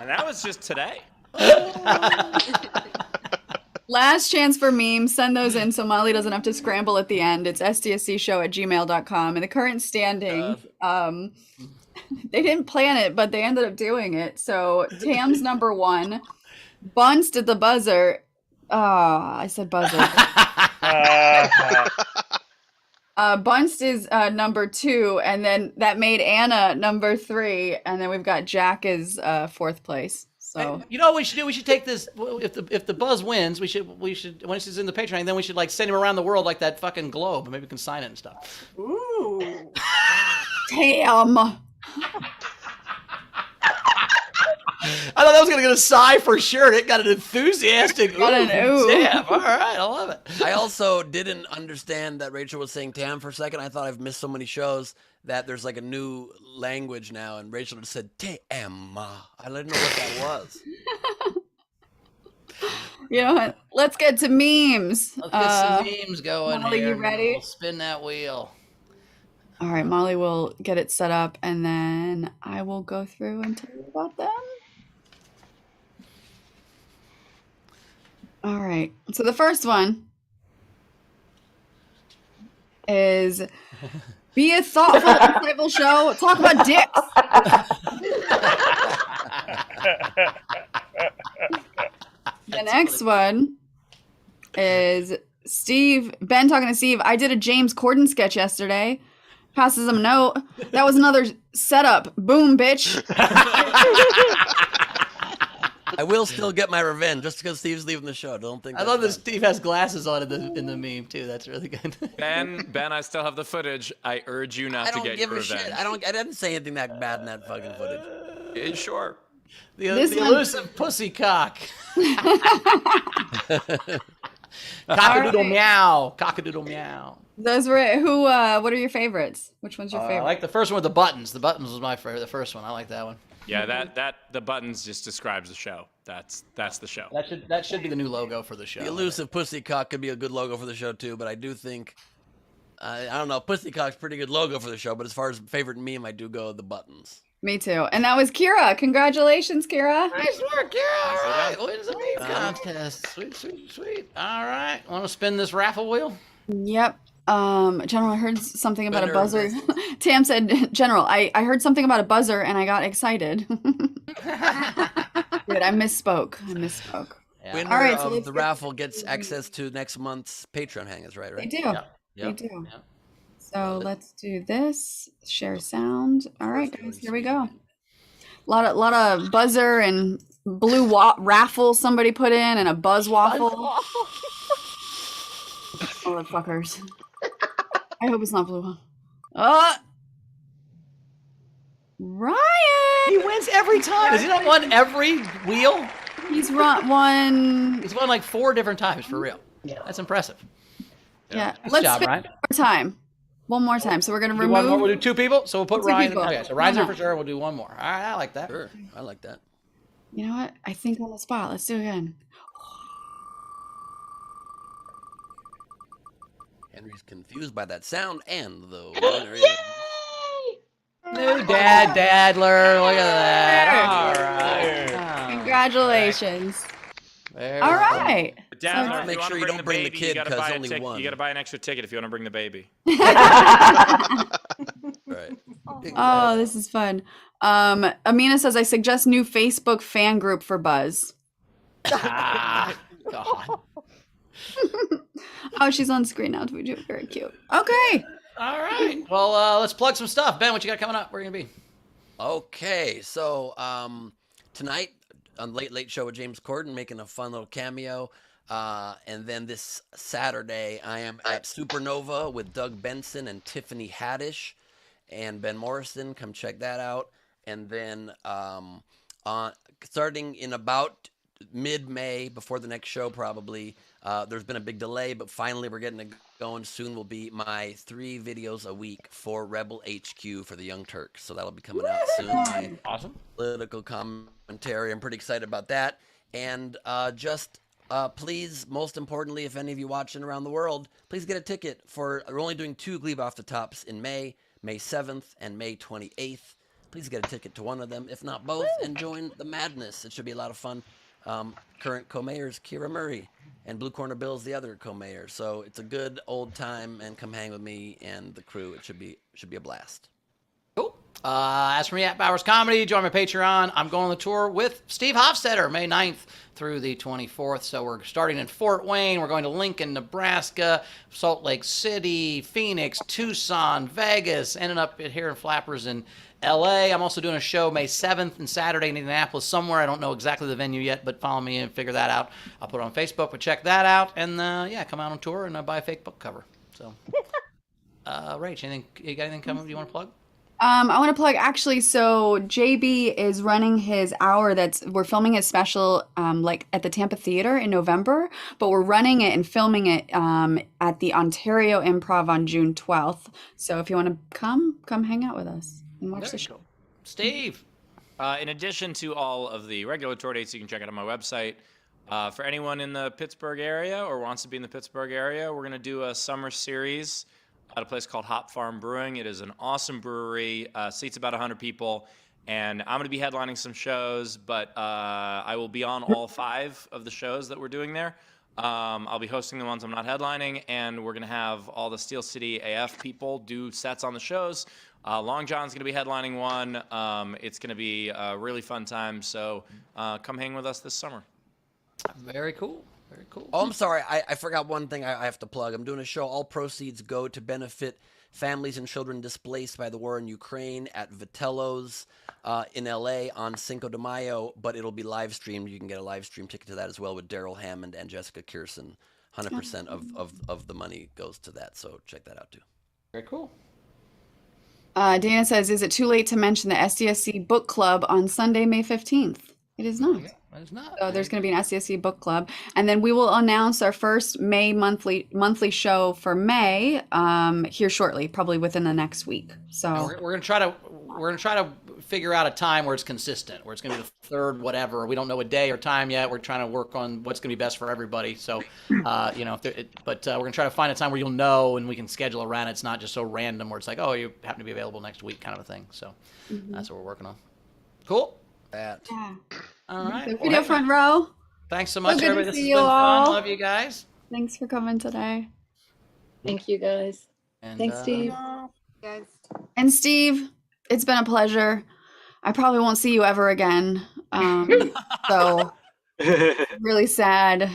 that was just today. Last chance for memes. Send those in so Molly doesn't have to scramble at the end. It's sdscshow@gmail.com. And the current standing, they didn't plan it, but they ended up doing it. So Tam's number 1. Bunst at the buzzer. I said buzzer. Bunst is number 2, and then that made Anna number 3, and then we've got Jack as 4th place. So You know what we should do? We should take this. If the Buzz wins, we should when this is in the Patreon, then we should send him around the world like that fucking globe, and maybe we can sign it and stuff. Ooh. Tam. I thought that was gonna get a sigh for sure. And it got an enthusiastic. Got an ooh. Damn. All right, I love it. I also didn't understand that Rachel was saying Tam for a second. I thought I've missed so many shows that there's like a new language now, and Rachel just said Tam. I didn't know what that was. You know what? Let's get to memes. Let's get some memes going. Molly, here. you ready? We'll spin that wheel. All right, Molly will get it set up, and then I will go through and tell you about them. All right. So the first one is be a thoughtful, insightful show. Talk about dicks. The next one is Ben talking to Steve. I did a James Corden sketch yesterday. Passes him a note. That was another setup. Boom, bitch. I will still get my revenge just because Steve's leaving the show. Don't think. I love that Steve has glasses on in the meme too. That's really good. Ben, I still have the footage. I urge you not to get your revenge. Shit. I didn't say anything that bad in that fucking footage. Sure. The elusive pussy cock. Cockadoodle meow. Cockadoodle meow. Those were what are your favorites? Which one's your favorite? I like the first one with the buttons. The buttons was my favorite. The first one. I like that one. Yeah, that the buttons just describes the show. That's the show. That should be the new logo for the show. The elusive pussycock could be a good logo for the show too, but I do think I don't know, pussycock's pretty good logo for the show, but as far as favorite meme, I do go the buttons. Me too. And that was Kira. Congratulations, Kira. Nice work, Kira. All right, wins the meme contest. Sweet. All right, want to spin this raffle wheel? Yep. General, I heard something about a buzzer. Tam said, General, I heard something about a buzzer and I got excited. Good, I misspoke. Winner All right, so of let's the get- raffle gets access to next month's Patreon hangers, right? They Right. do. Yep. They Yep. do. Yep. So let's do this. Share sound. All right, guys, here we go. Lot of buzzer and blue raffle somebody put in, and a buzz waffle. Motherfuckers. I hope it's not blue. Ryan! He wins every time. Has he not won every wheel? He's won. He's won like 4 different times for real. Yeah, that's impressive. Yeah. Nice Let's job, spin Ryan. one more time. One more time. So we're gonna Do one more. remove. We'll do 2 people. So we'll put 2 Ryan. people. Okay, so Ryan's Why in for not? sure. We'll do one more. All right, I like that. Sure, I like that. You know what? I think on the spot. Let's do it again. Henry's confused by that sound, and the winner is. New Dad Dadler. Look at that. All right. Congratulations. There All we go. right. But Dad, So- if Make you wanna sure you don't bring the baby, kid, you gotta 'cause buy a only one. You gotta buy an extra ticket if you want to bring the baby. Right. Oh, this is fun. Amina says, I suggest new Facebook fan group for Buzz. Ah, God. Oh, she's on screen now. Very cute. Okay. All right. Well, let's plug some stuff. Ben, what you got coming up? Where are you gonna be? Okay, so tonight on Late Late Show with James Corden, making a fun little cameo. And then this Saturday, I am at Supernova with Doug Benson and Tiffany Haddish and Ben Morrison. Come check that out. And then starting in about mid-May, before the next show probably, there's been a big delay, but finally we're getting it going. Soon will be my 3 videos a week for Rebel HQ for the Young Turks. So that'll be coming out soon. My Awesome. political commentary. I'm pretty excited about that. And please, most importantly, if any of you watching around the world, please get a ticket for, we're only doing 2 Gleib Off the Tops in May 7th and May 28th. Please get a ticket to one of them, if not both, and join the madness. It should be a lot of fun. Current co-mayors, Kira Murray, and Blue Corner Bill's the other co-mayor. So it's a good old time, and come hang with me and the crew. It should be a blast. Cool. As for me at Bowers Comedy, join my Patreon. I'm going on the tour with Steve Hofstetter, May 9th through the 24th. So we're starting in Fort Wayne. We're going to Lincoln, Nebraska, Salt Lake City, Phoenix, Tucson, Vegas, ending up here in Flappers in LA. I'm also doing a show May 7th and Saturday in Indianapolis somewhere. I don't know exactly the venue yet, but follow me and figure that out. I'll put it on Facebook, but check that out. And yeah, come out on tour and buy a fake book cover. So, Rach, you got anything coming you want to plug? I want to plug actually. So JB is running his hour. We're filming his special, like at the Tampa Theater in November, but we're running it and filming it at the Ontario Improv on June 12th. So if you want to come hang out with us and watch the show. Steve. In addition to all of the regular tour dates, you can check out on my website. For anyone in the Pittsburgh area or wants to be in the Pittsburgh area, we're going to do a summer series at a place called Hop Farm Brewing. It is an awesome brewery, seats about 100 people, and I'm going to be headlining some shows, but I will be on all 5 of the shows that we're doing there. I'll be hosting the ones I'm not headlining, and we're going to have all the Steel City AF people do sets on the shows. Long John's going to be headlining one. It's going to be a really fun time, so come hang with us this summer. Very cool. Very cool. Oh, I'm sorry. I forgot one thing I have to plug. I'm doing a show. All proceeds go to benefit families and children displaced by the war in Ukraine at Vitello's in LA on Cinco de Mayo, but it'll be live streamed. You can get a live stream ticket to that as well with Daryl Hammond and Jessica Kirsten. 100% of the money goes to that, so check that out too. Very cool. Dana says, is it too late to mention the SDSC book club on Sunday, May 15th? It is not. It is not. So there's going to be an SDSC book club, and then we will announce our first May monthly show for May here shortly, probably within the next week. So we're gonna try to figure out a time where it's consistent, where it's gonna be the third whatever. We don't know a day or time yet. We're trying to work on what's gonna be best for everybody. So we're gonna try to find a time where you'll know and we can schedule around it. It's not just so random where it's like, oh, you happen to be available next week, kind of a thing. So that's what we're working on. Cool. Yeah. All right. So video front row. Thanks so much, good to everybody. This see has you been all. fun. Love you guys. Thanks for coming today. Thank you guys. And, Thanks, Steve. Guys. And Steve, it's been a pleasure. I probably won't see you ever again. So Really sad.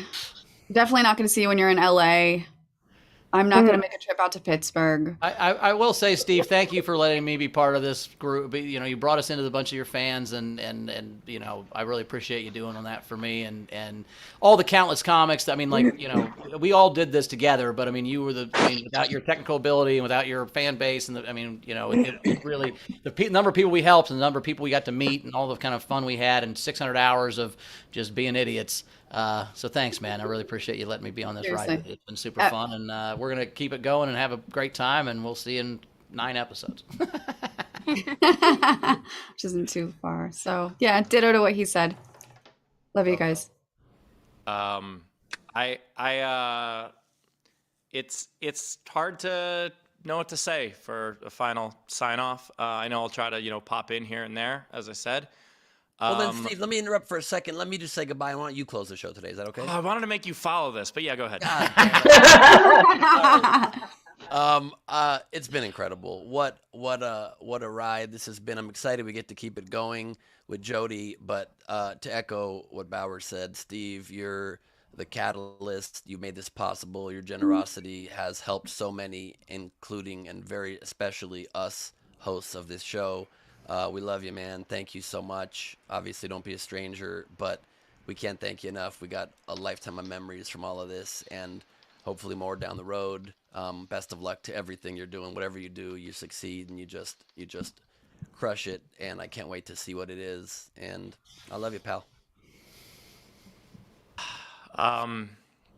Definitely not going to see you when you're in LA. I'm not going to make a trip out to Pittsburgh. I will say, Steve, thank you for letting me be part of this group. You know, you brought us into a bunch of your fans, and you know, I really appreciate you doing on that for me and all the countless comics. I mean, like, you know, we all did this together, but I mean, you were without your technical ability and without your fan base, and I mean, you know, it really the number of people we helped and the number of people we got to meet and all the kind of fun we had and 600 hours of just being idiots. So thanks, man. I really appreciate you letting me be on this ride. Seriously. It's been super fun, and we're gonna keep it going and have a great time. And we'll see you in 9 episodes. Which isn't too far. So yeah, ditto to what he said. Love you guys. It's hard to know what to say for a final sign off. I know I'll try to pop in here and there, as I said. Well then, Steve, let me interrupt for a second. Let me just say goodbye. Why don't you close the show today? Is that okay? I wanted to make you follow this, but yeah, go ahead. It's been incredible. What a ride this has been. I'm excited we get to keep it going with Jody. But to echo what Bauer said, Steve, you're the catalyst. You made this possible. Your generosity has helped so many, including and very especially us hosts of this show. We love you, man. Thank you so much. Obviously, don't be a stranger, but we can't thank you enough. We got a lifetime of memories from all of this, and hopefully more down the road. Best of luck to everything you're doing. Whatever you do, you succeed, and you just crush it. And I can't wait to see what it is. And I love you, pal.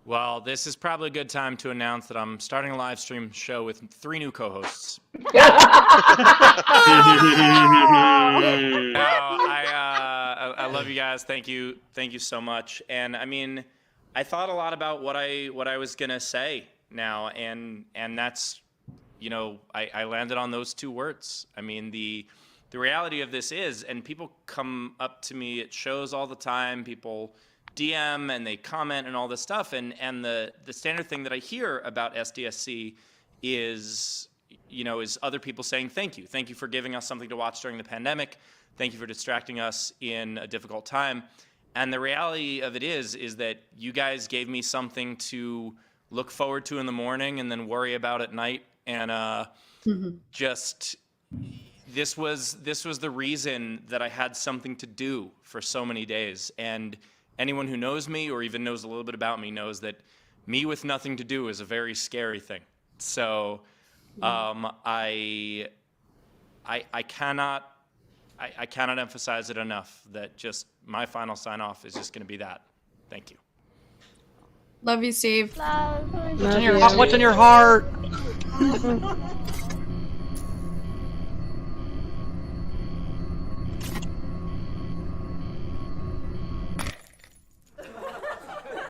Well, this is probably a good time to announce that I'm starting a live stream show with 3 new co-hosts. I love you guys. Thank you so much. And I mean, I thought a lot about what I was gonna say now, and that's, I landed on those 2 words. I mean, the reality of this is, and people come up to me at shows all the time. People DM and they comment and all this stuff, and the standard thing that I hear about SDSC is other people saying thank you for giving us something to watch during the pandemic, thank you for distracting us in a difficult time. And the reality of it is that you guys gave me something to look forward to in the morning and then worry about at night, and just this was the reason that I had something to do for so many days. And anyone who knows me or even knows a little bit about me knows that me with nothing to do is a very scary thing. So I cannot emphasize it enough that just my final sign off is just going to be that. Thank you. Love you, Steve. What's in your heart?